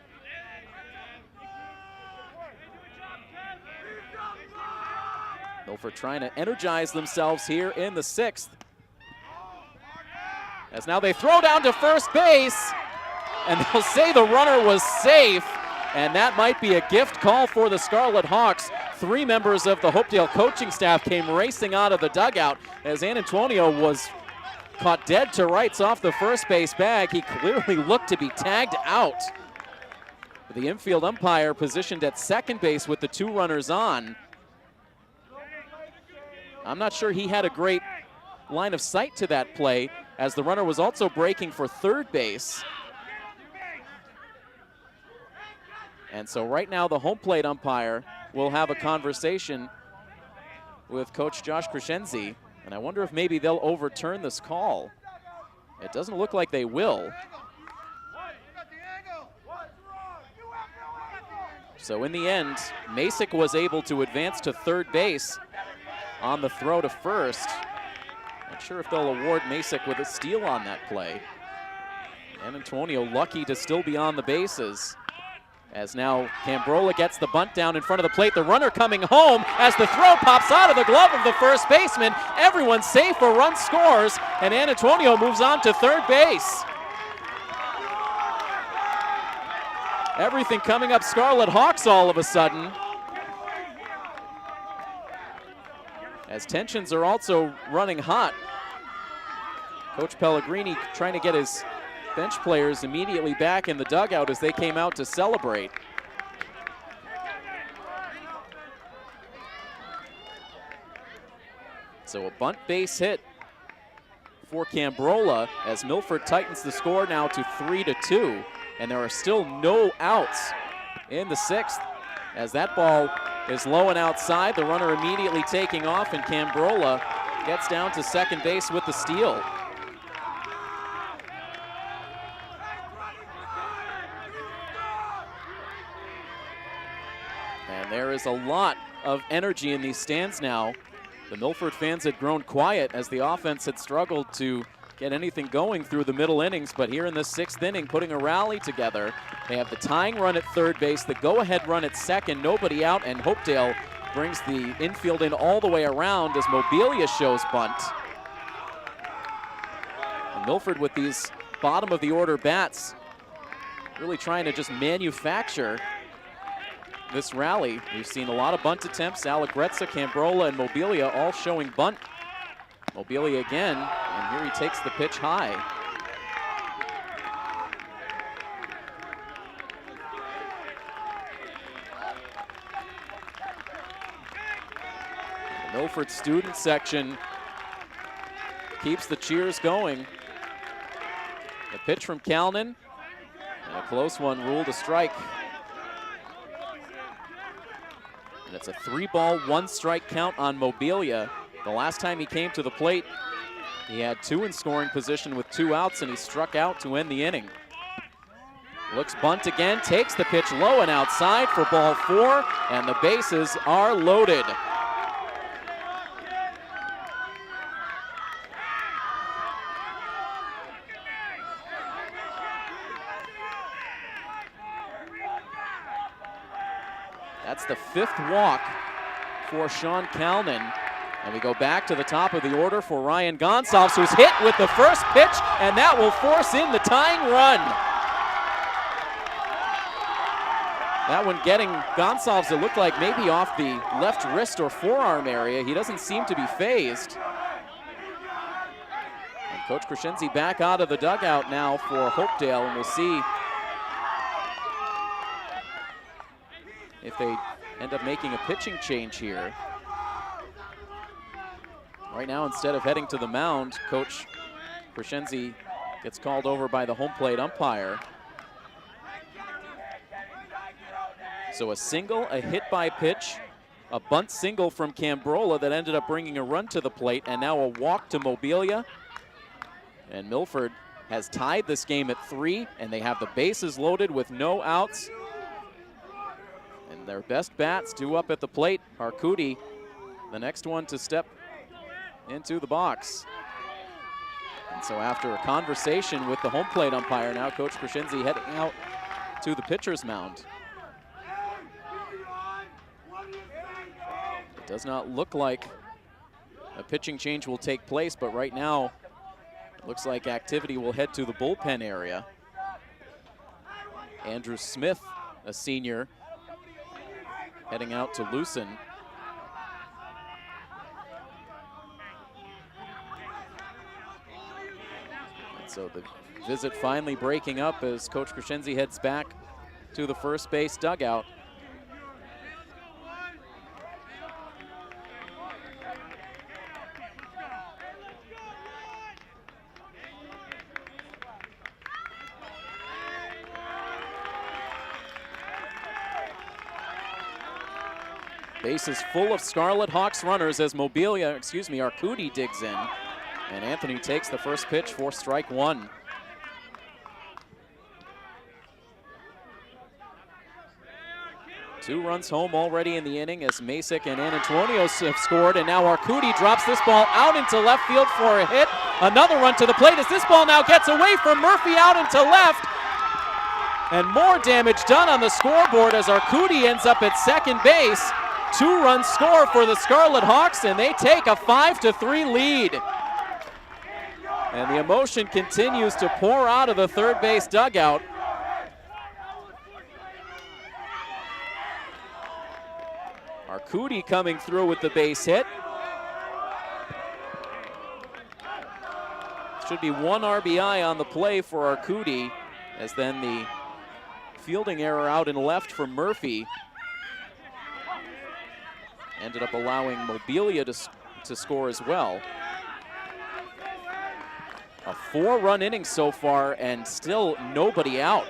Milford trying to energize themselves here in the sixth. As now they throw down to first base, and they'll say the runner was safe, and that might be a gift call for the Scarlet Hawks. 3 members of the Hopedale coaching staff came racing out of the dugout as Antonio was caught dead to rights off the first base bag. He clearly looked to be tagged out. The infield umpire positioned at second base with the 2 runners on. I'm not sure he had a great line of sight to that play, as the runner was also breaking for third base. And so right now the home plate umpire will have a conversation with Coach Josh Crescenzi, and I wonder if maybe they'll overturn this call. It doesn't look like they will. So in the end, Masick was able to advance to third base on the throw to first. Not sure if they'll award Masick with a steal on that play. And Antonio lucky to still be on the bases. As now Cambrola gets the bunt down in front of the plate. The runner coming home as the throw pops out of the glove of the first baseman. Everyone's safe, a run scores, and Antonio moves on to third base. Everything coming up Scarlet Hawks all of a sudden. As tensions are also running hot. Coach Pellegrini trying to get his bench players immediately back in the dugout as they came out to celebrate. So a bunt base hit for Cambrola as Milford tightens the score now to 3-2, and there are still no outs in the sixth as that ball is low and outside. The runner immediately taking off, and Cambrola gets down to second base with the steal. And there is a lot of energy in these stands now. The Milford fans had grown quiet as the offense had struggled to get anything going through the middle innings, but here in the sixth inning, putting a rally together. They have the tying run at third base, the go-ahead run at second, nobody out, and Hopedale brings the infield in all the way around as Mobilia shows bunt. And Milford with these bottom of the order bats really trying to just manufacture this rally. We've seen a lot of bunt attempts. Allegrezza, Cambrola, and Mobilia all showing bunt. Mobilia again, and here he takes the pitch high. The Milford student section keeps the cheers going. The pitch from Kalnin, and a close one ruled a strike. And it's a 3-ball, 1-strike count on Mobilia. The last time he came to the plate, he had 2 in scoring position with 2 outs, and he struck out to end the inning. Looks bunt again, takes the pitch low and outside for ball 4, and the bases are loaded. That's the 5th walk for Sean Kalnin. And we go back to the top of the order for Ryan Gonsalves, who's hit with the first pitch, and that will force in the tying run. That one getting Gonsalves, it looked like maybe off the left wrist or forearm area. He doesn't seem to be phased. And Coach Crescenzi back out of the dugout now for Hopedale, and we'll see if they end up making a pitching change here. Right now, instead of heading to the mound, Coach Crescenzi gets called over by the home plate umpire. So a single, a hit by pitch, A bunt single from Cambrola that ended up bringing a run to the plate, and now a walk to Mobilia. And Milford has tied this game at 3, and they have the bases loaded with no outs. And their best bats due up at the plate are Cody, the next one to step into the box. And so after a conversation with the home plate umpire, now Coach Crescenzi heading out to the pitcher's mound. It does not look like a pitching change will take place, but right now, it looks like activity will head to the bullpen area. Andrew Smith, a senior, heading out to loosen. And so the visit finally breaking up as Coach Crescenzi heads back to the first base dugout. Bases full of Scarlet Hawks runners as Arcudi digs in. And Anthony takes the first pitch for strike 1. Two runs home already in the inning as Masick and Anantonios have scored, and now Arcudi drops this ball out into left field for a hit. Another run to the plate as this ball now gets away from Murphy out into left. And more damage done on the scoreboard as Arcudi ends up at second base. 2-run score for the Scarlet Hawks, and they take a 5-3 lead. And the emotion continues to pour out of the third base dugout. Arcudi coming through with the base hit. Should be 1 RBI on the play for Arcudi, as then the fielding error out in left from Murphy ended up allowing Mobilia to score as well. A 4-run inning so far and still nobody out.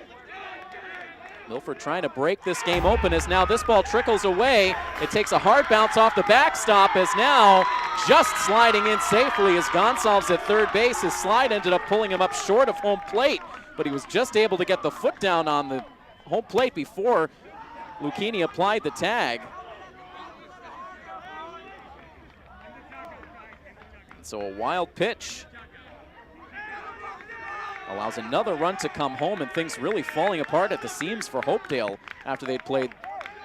Milford trying to break this game open as now this ball trickles away. It takes a hard bounce off the backstop as now just sliding in safely as Gonsalves at third base. His slide ended up pulling him up short of home plate, but he was just able to get the foot down on the home plate before Lucchini applied the tag. So a wild pitch allows another run to come home, and things really falling apart at the seams for Hopedale after they'd played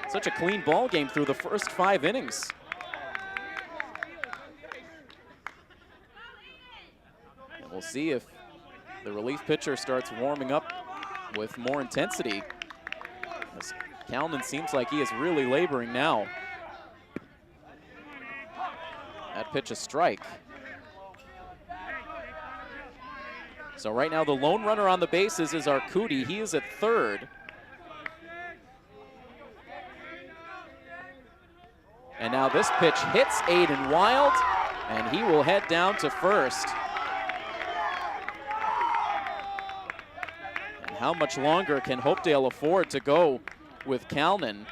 such a clean ball game through the first 5 innings. And we'll see if the relief pitcher starts warming up with more intensity, as Calnan seems like he is really laboring now. That pitch a strike. So right now the lone runner on the bases is Arcudi. He is at third. And now this pitch hits Aiden Wild, and he will head down to first. And how much longer can Hopedale afford to go with Calnan?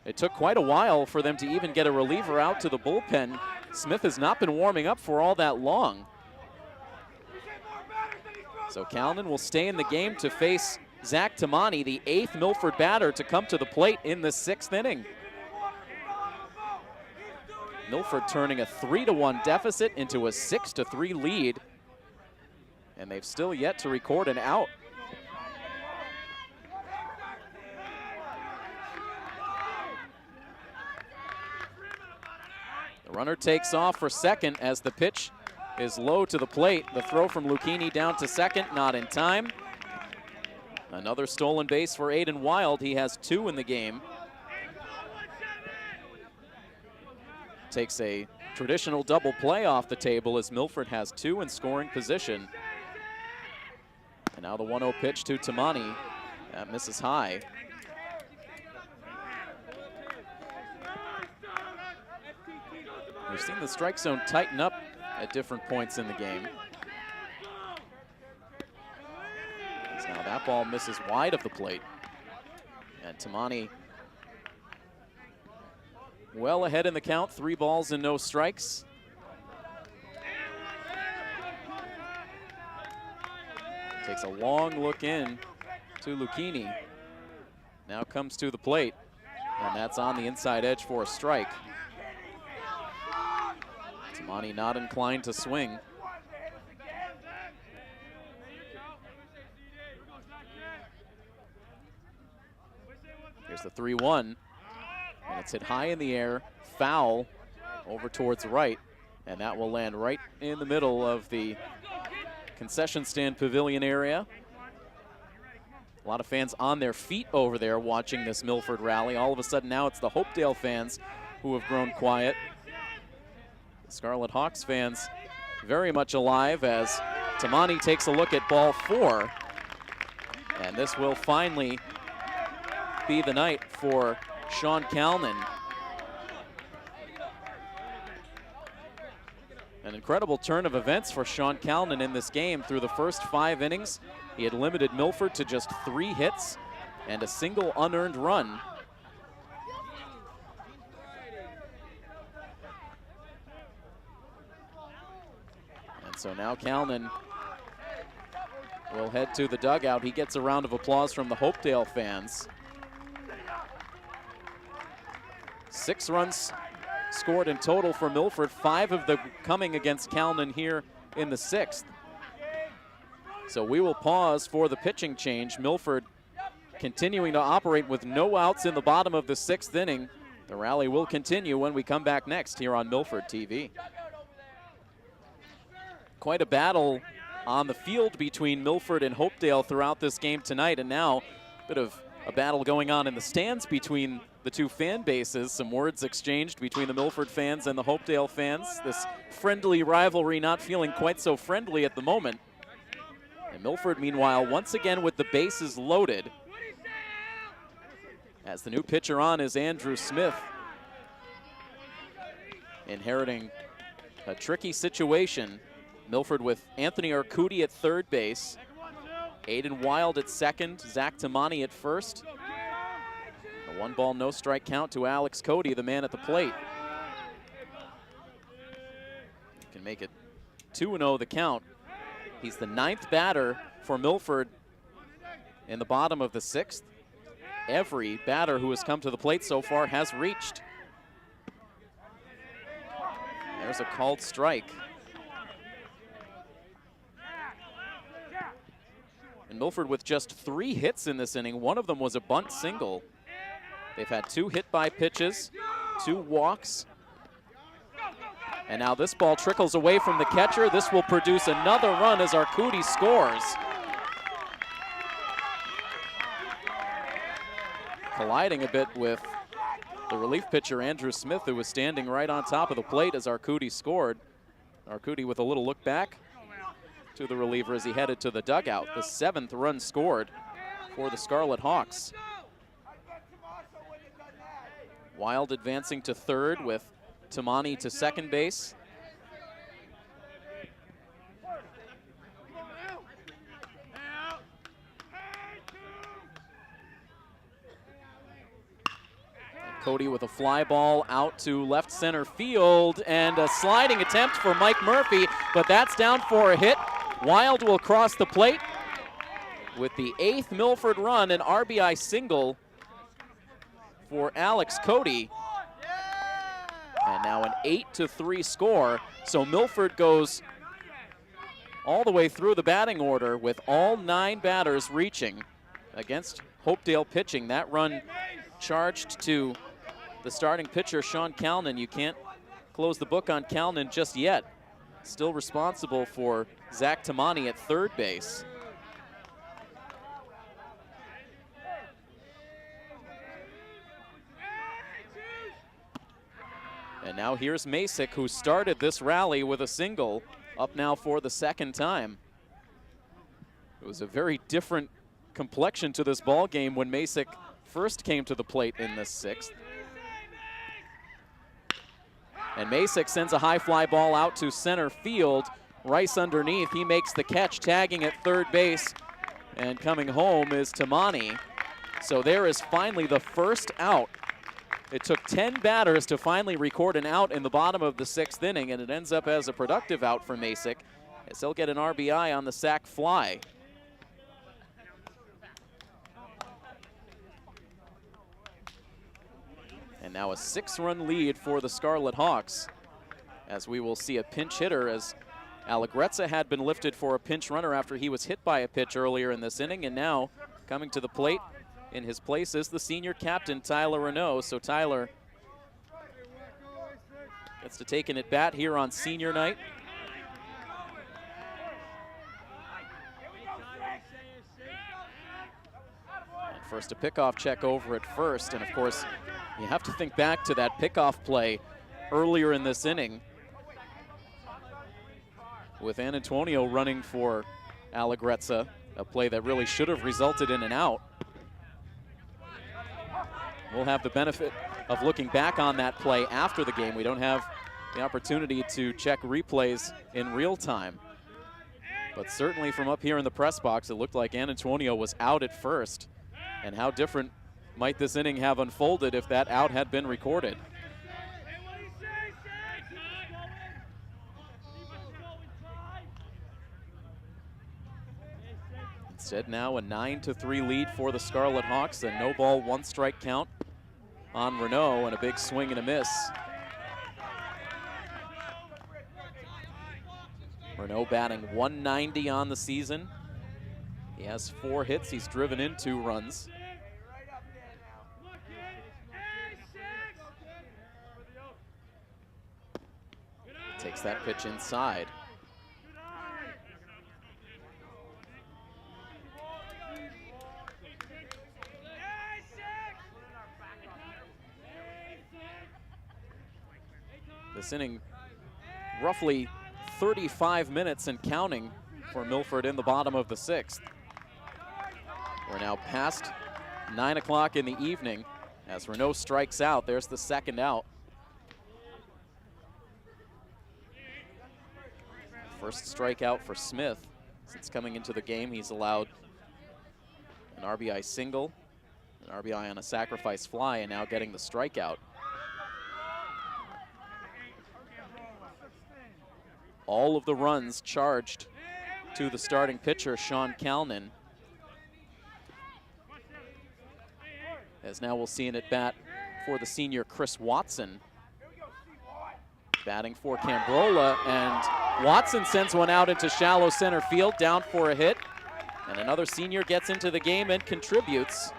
It took quite a while for them to even get a reliever out to the bullpen. Smith has not been warming up for all that long. So Calnan will stay in the game to face Zach Tamani, the 8th Milford batter to come to the plate in the 6th inning. Milford turning a 3-1 deficit into a 6-3 lead. And they've still yet to record an out. The runner takes off for second as the pitch is low to the plate. The throw from Lucchini down to second, not in time. Another stolen base for Aiden Wild. He has 2 in the game. Takes a traditional double play off the table as Milford has 2 in scoring position. And now the 1-0 pitch to Tamani. That misses high. We've seen the strike zone tighten up at different points in the game. So now that ball misses wide of the plate. And Tamani well ahead in the count, 3 balls and no strikes. Takes a long look in to Lucchini. Now comes to the plate, and that's on the inside edge for a strike. Tamani not inclined to swing. Here's the 3-1, and it's hit high in the air, foul over towards right, and that will land right in the middle of the concession stand pavilion area. A lot of fans on their feet over there watching this Milford rally. All of a sudden now it's the Hopedale fans who have grown quiet. The Scarlet Hawks fans very much alive as Tamani takes a look at ball 4. And this will finally be the night for Sean Calnan. An incredible turn of events for Sean Calnan in this game. Through the first 5 innings, he had limited Milford to just 3 hits and a single unearned run. And so now Calnan will head to the dugout. He gets a round of applause from the Hopedale fans. 6 runs scored in total for Milford, 5 of them coming against Calnan here in the 6th. So we will pause for the pitching change. Milford continuing to operate with no outs in the bottom of the 6th inning. The rally will continue when we come back next here on Milford TV. Quite a battle on the field between Milford and Hopedale throughout this game tonight, and now a bit of a battle going on in the stands between the 2 fan bases. Some words exchanged between the Milford fans and the Hopedale fans. This friendly rivalry not feeling quite so friendly at the moment. And Milford, meanwhile, once again with the bases loaded. As the new pitcher on is Andrew Smith, inheriting a tricky situation. Milford with Anthony Arcudi at third base, Aiden Wild at second, Zach Tamani at first. A 1-ball, no-strike count to Alex Cody, the man at the plate. He can make it 2-0 the count. He's the 9th batter for Milford in the bottom of the 6th. Every batter who has come to the plate so far has reached. There's a called strike. And Milford with just 3 hits in this inning. One of them was a bunt single. They've had 2 hit-by pitches, 2 walks. And now this ball trickles away from the catcher. This will produce another run as Arcudi scores. Colliding a bit with the relief pitcher Andrew Smith, who was standing right on top of the plate as Arcudi scored. Arcudi with a little look back to the reliever as he headed to the dugout. The 7th run scored for the Scarlet Hawks. Wild advancing to third with Tamani to second base. Cody with a fly ball out to left center field, and a sliding attempt for Mike Murphy, but that's down for a hit. Wild will cross the plate with the 8th Milford run, an RBI single for Alex Cody. And now an 8-3 score. So Milford goes all the way through the batting order with all 9 batters reaching against Hopedale pitching. That run charged to the starting pitcher, Sean Calnan. You can't close the book on Calnan just yet. Still responsible for Zach Tamani at third base. And now here's Masick, who started this rally with a single, up now for the 2nd time. It was a very different complexion to this ball game when Masick first came to the plate in this 6th. And Masick sends a high fly ball out to center field. Rice underneath, he makes the catch, tagging at third base. And coming home is Tamani. So there is finally the first out It took 10 batters to finally record an out in the bottom of the 6th inning, and it ends up as a productive out for Masick, as he'll get an RBI on the sac fly. And now a 6-run lead for the Scarlet Hawks, as we will see a pinch hitter, as Allegrezza had been lifted for a pinch runner after he was hit by a pitch earlier in this inning, and now coming to the plate in his place is the senior captain, Tyler Renaud. So Tyler gets to take an at-bat here on senior night. And first a pickoff check over at first, and of course you have to think back to that pickoff play earlier in this inning with Antonio running for Allegrezza, a play that really should have resulted in an out. We'll have the benefit of looking back on that play after the game. We don't have the opportunity to check replays in real time. But certainly from up here in the press box, it looked like Antonio was out at first. And how different might this inning have unfolded if that out had been recorded? Instead now a 9-3 lead for the Scarlet Hawks. A no ball, 1 strike count on Renaud, and a big swing and a miss. Renaud batting 190 on the season. He has 4 hits. He's driven in 2 runs. Takes that pitch inside. This inning, roughly 35 minutes and counting for Milford in the bottom of the 6th. We're now past 9 o'clock in the evening as Renaud strikes out. There's the 2nd out. First strikeout for Smith since coming into the game. He's allowed an RBI single, an RBI on a sacrifice fly, and now getting the strikeout. All of the runs charged to the starting pitcher, Sean Calnan. As now we'll see an at-bat for the senior Chris Watson. Batting for Cambrola, and Watson sends one out into shallow center field, down for a hit. And another senior gets into the game and contributes.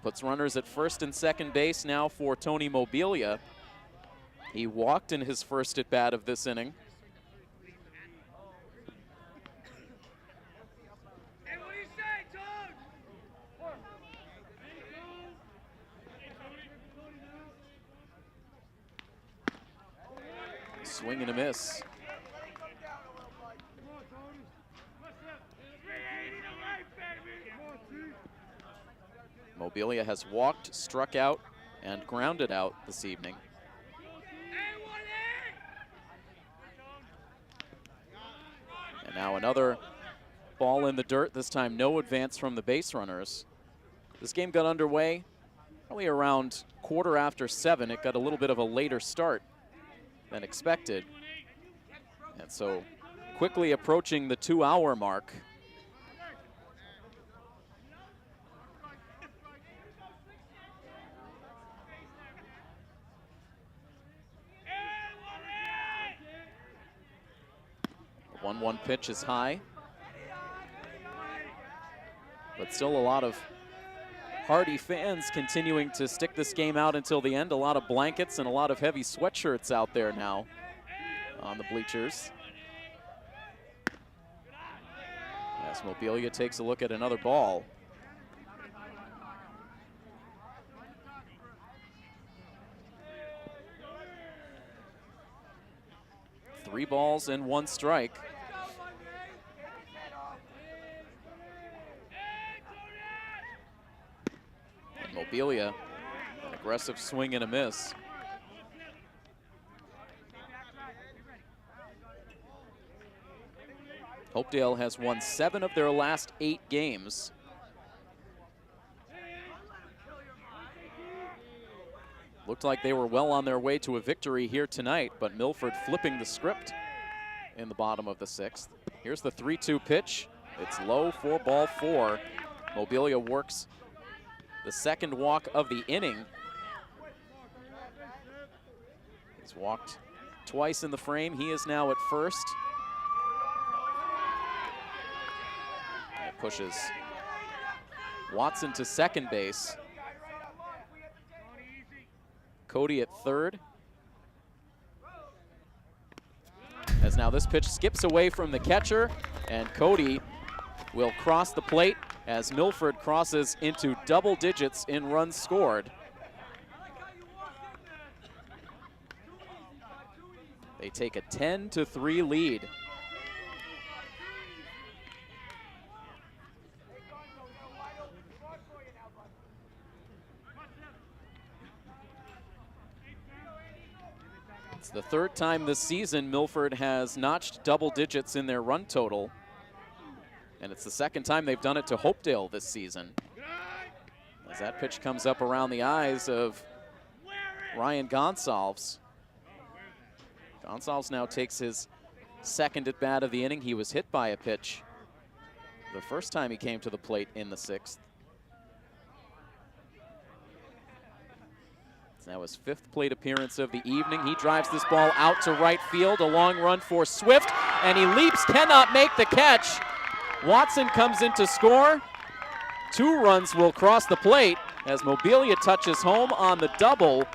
Puts runners at first and second base now for Tony Mobilia. He walked in his first at-bat of this inning. Swing and a miss. Mobilia has walked, struck out, and grounded out this evening. And now another ball in the dirt, this time no advance from the base runners. This game got underway probably around 7:15. It got a little bit of a later start than expected. And so quickly approaching the 2-hour mark. The 1-1 pitch is high, but still a lot of hardy fans continuing to stick this game out until the end. A lot of blankets and a lot of heavy sweatshirts out there now on the bleachers. As Mobilia takes a look at another ball. Three balls and 1 strike. And Mobilia, an aggressive swing and a miss. Hopedale has won 7 of their last 8 games. Looked like they were well on their way to a victory here tonight, but Milford flipping the script in the bottom of the 6th. Here's the 3-2 pitch. It's low for ball 4. Mobilia works the second walk of the inning. He's walked twice in the frame. He is now at first. That pushes Watson to second base. Cody at third. As now this pitch skips away from the catcher, and Cody will cross the plate as Milford crosses into double digits in runs scored. They take a 10-3 lead. It's the 3rd time this season Milford has notched double digits in their run total. And it's the 2nd time they've done it to Hopedale this season. As that pitch comes up around the eyes of Ryan Gonsalves. Gonsalves now takes his 2nd at bat of the inning. He was hit by a pitch the first time he came to the plate in the 6th. It's now his 5th plate appearance of the evening. He drives this ball out to right field. A long run for Swift, and he leaps, cannot make the catch. Watson comes in to score. 2 runs will cross the plate as Mobilia touches home on the double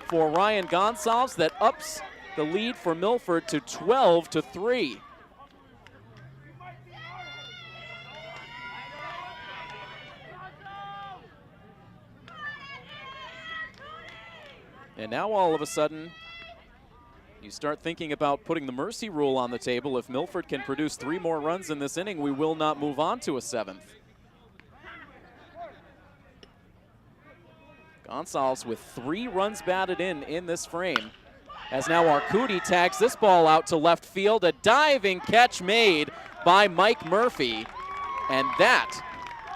for Ryan Gonsalves that ups the lead for Milford to 12-3. And now all of a sudden, you start thinking about putting the mercy rule on the table. If Milford can produce 3 more runs in this inning, we will not move on to a 7th. Gonsalves with 3 runs batted in this frame. As now Arcudi tags this ball out to left field. A diving catch made by Mike Murphy. And that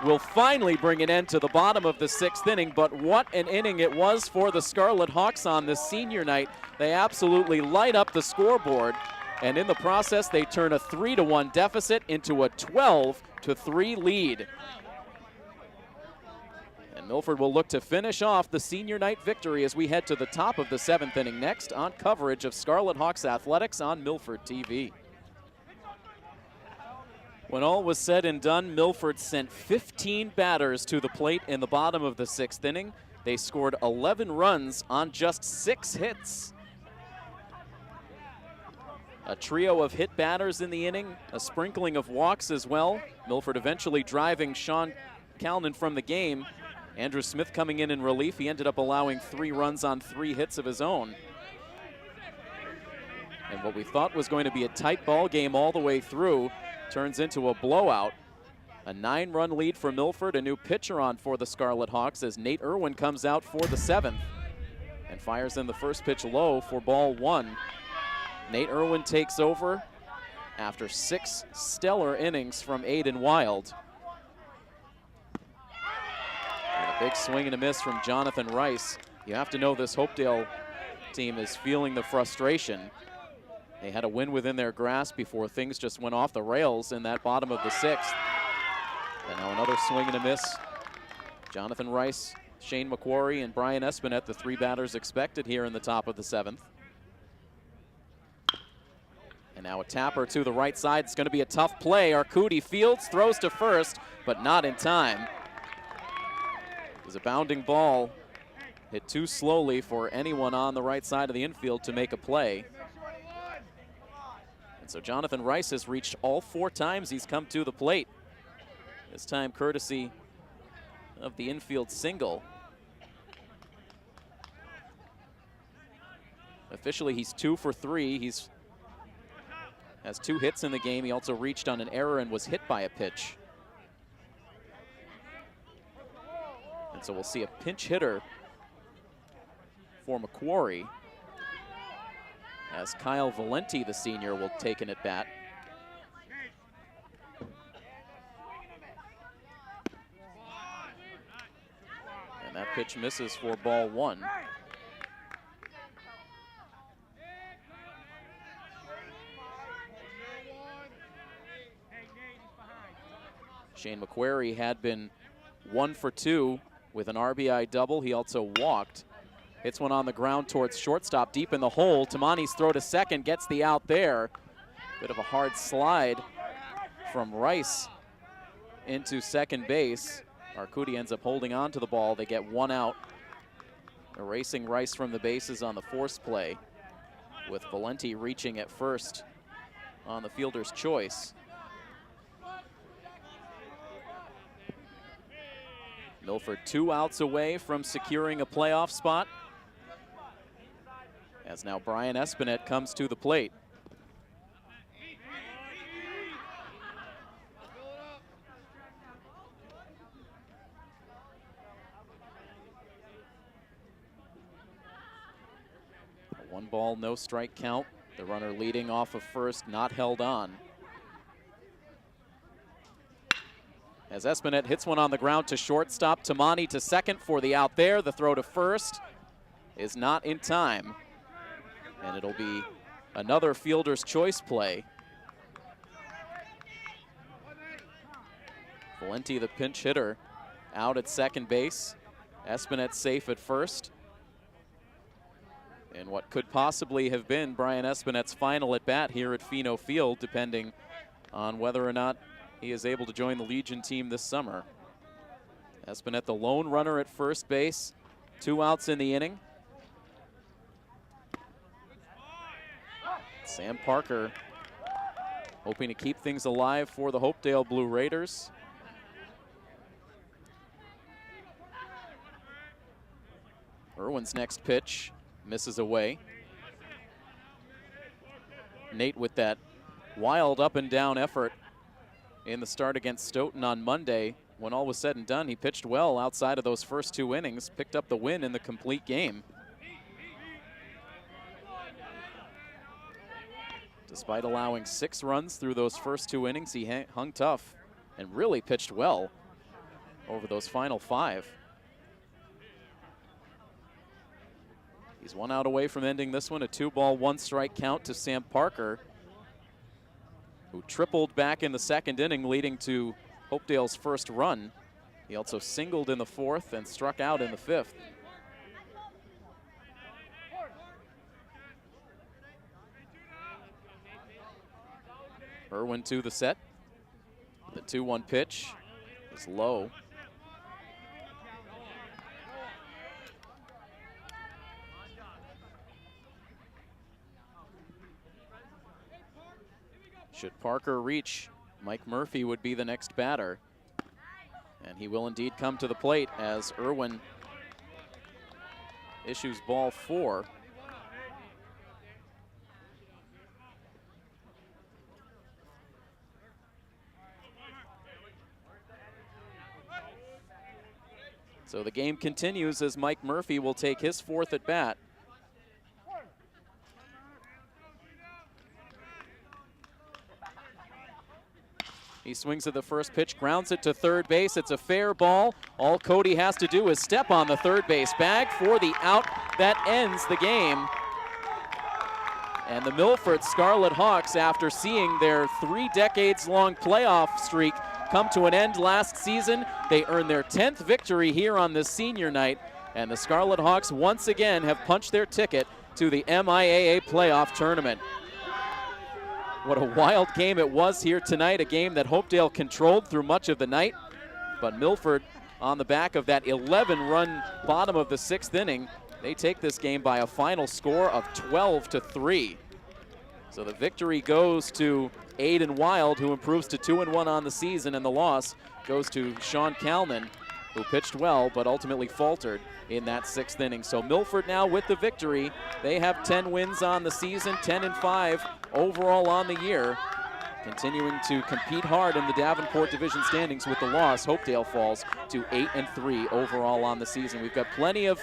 will finally bring an end to the bottom of the 6th inning. But what an inning it was for the Scarlet Hawks on this senior night. They absolutely light up the scoreboard, and in the process they turn a 3-1 deficit into a 12-3 lead. And Milford will look to finish off the senior night victory as we head to the top of the 7th inning next on coverage of Scarlet Hawks Athletics on Milford TV. When all was said and done, Milford sent 15 batters to the plate in the bottom of the 6th inning. They scored 11 runs on just 6 hits. A trio of hit batters in the inning, a sprinkling of walks as well. Milford eventually driving Sean Calnan from the game. Andrew Smith coming in relief. He ended up allowing 3 runs on 3 hits of his own. And what we thought was going to be a tight ball game all the way through turns into a blowout. A 9-run lead for Milford, a new pitcher on for the Scarlet Hawks as Nate Irwin comes out for the 7th and fires in the first pitch low for ball 1. Nate Irwin takes over after 6 stellar innings from Aiden Wild. And a big swing and a miss from Jonathan Rice. You have to know this Hopedale team is feeling the frustration. They had a win within their grasp before things just went off the rails in that bottom of the 6th. And now another swing and a miss. Jonathan Rice, Shane McQuarrie, and Brian Espinette, the 3 batters expected here in the top of the 7th. And now a tapper to the right side. It's going to be a tough play. Arcudi fields, throws to first, but not in time. It was a bounding ball. Hit too slowly for anyone on the right side of the infield to make a play. And so Jonathan Rice has reached all 4 times he's come to the plate. This time courtesy of the infield single. Officially, he's 2 for 3. He's has 2 hits in the game. He also reached on an error and was hit by a pitch. And so we'll see a pinch hitter for McQuarrie as Kyle Valenti, the senior, will take an at-bat. And that pitch misses for ball 1. Shane McQuarrie had been 1 for 2 with an RBI double. He also walked. Hits one on the ground towards shortstop, deep in the hole. Tamani's throw to second gets the out there. Bit of a hard slide from Rice into second base. Arcudi ends up holding on to the ball. They get 1 out, erasing Rice from the bases on the force play, with Valenti reaching at first on the fielder's choice. Milford 2 outs away from securing a playoff spot, as now Brian Espinette comes to the plate. A 1-ball, no strike count. The runner leading off of first, not held on. As Espinette hits one on the ground to shortstop, Tamani to second for the out there. The throw to first is not in time, and it'll be another fielder's choice play. Valenti, the pinch hitter, out at second base. Espinette safe at first. And what could possibly have been Brian Espinette's final at bat here at Fino Field, depending on whether or not he is able to join the Legion team this summer. Espinette, the lone runner at first base, 2 outs in the inning. Sam Parker hoping to keep things alive for the Hopedale Blue Raiders. Irwin's next pitch misses away. Nate with that wild up and down effort in the start against Stoughton on Monday. When all was said and done, he pitched well outside of those first 2 innings, picked up the win in the complete game. Despite allowing 6 runs through those first 2 innings, he hung tough and really pitched well over those final 5. He's 1 out away from ending this one, a 2-ball, 1-strike count to Sam Parker, who tripled back in the second inning, leading to Hopedale's first run. He also singled in the 4th and struck out in the 5th. Irwin to the set. The 2-1 pitch is low. Should Parker reach, Mike Murphy would be the next batter. And he will indeed come to the plate as Irwin issues ball 4. So the game continues as Mike Murphy will take his 4th at bat. He swings at the first pitch, grounds it to third base. It's a fair ball. All Cody has to do is step on the third base bag for the out that ends the game. And the Milford Scarlet Hawks, after seeing their 3 decades-long playoff streak come to an end last season, they earn their 10th victory here on this senior night. And the Scarlet Hawks once again have punched their ticket to the MIAA playoff tournament. What a wild game it was here tonight, a game that Hopedale controlled through much of the night. But Milford, on the back of that 11-run bottom of the 6th inning, they take this game by a final score of 12-3. So the victory goes to Aiden Wild, who improves to 2-1 on the season, and the loss goes to Sean Kalman, who pitched well but ultimately faltered in that 6th inning. So Milford now with the victory. They have 10 wins on the season, 10-5 overall on the year. Continuing to compete hard in the Davenport Division standings with the loss. Hopedale falls to 8-3 overall on the season. We've got plenty of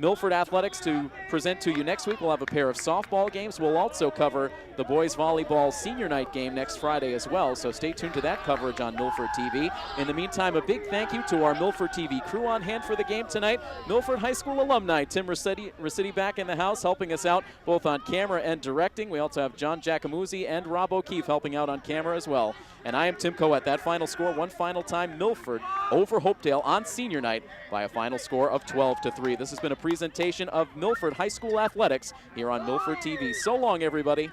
Milford Athletics to present to you next week. We'll have a pair of softball games. We'll also cover the boys volleyball senior night game next Friday as well, so stay tuned to that coverage on Milford TV. In the meantime, a big thank you to our Milford TV crew on hand for the game tonight. Milford High School alumni Tim Rossetti back in the house helping us out both on camera and directing. We also have John Giacomuzzi and Rob O'Keefe helping out on camera as well. And I am Tim Coet. That final score, one final time, Milford over Hopedale on senior night by a final score of 12-3. This has been a presentation of Milford High School Athletics here on Milford TV. So long, everybody.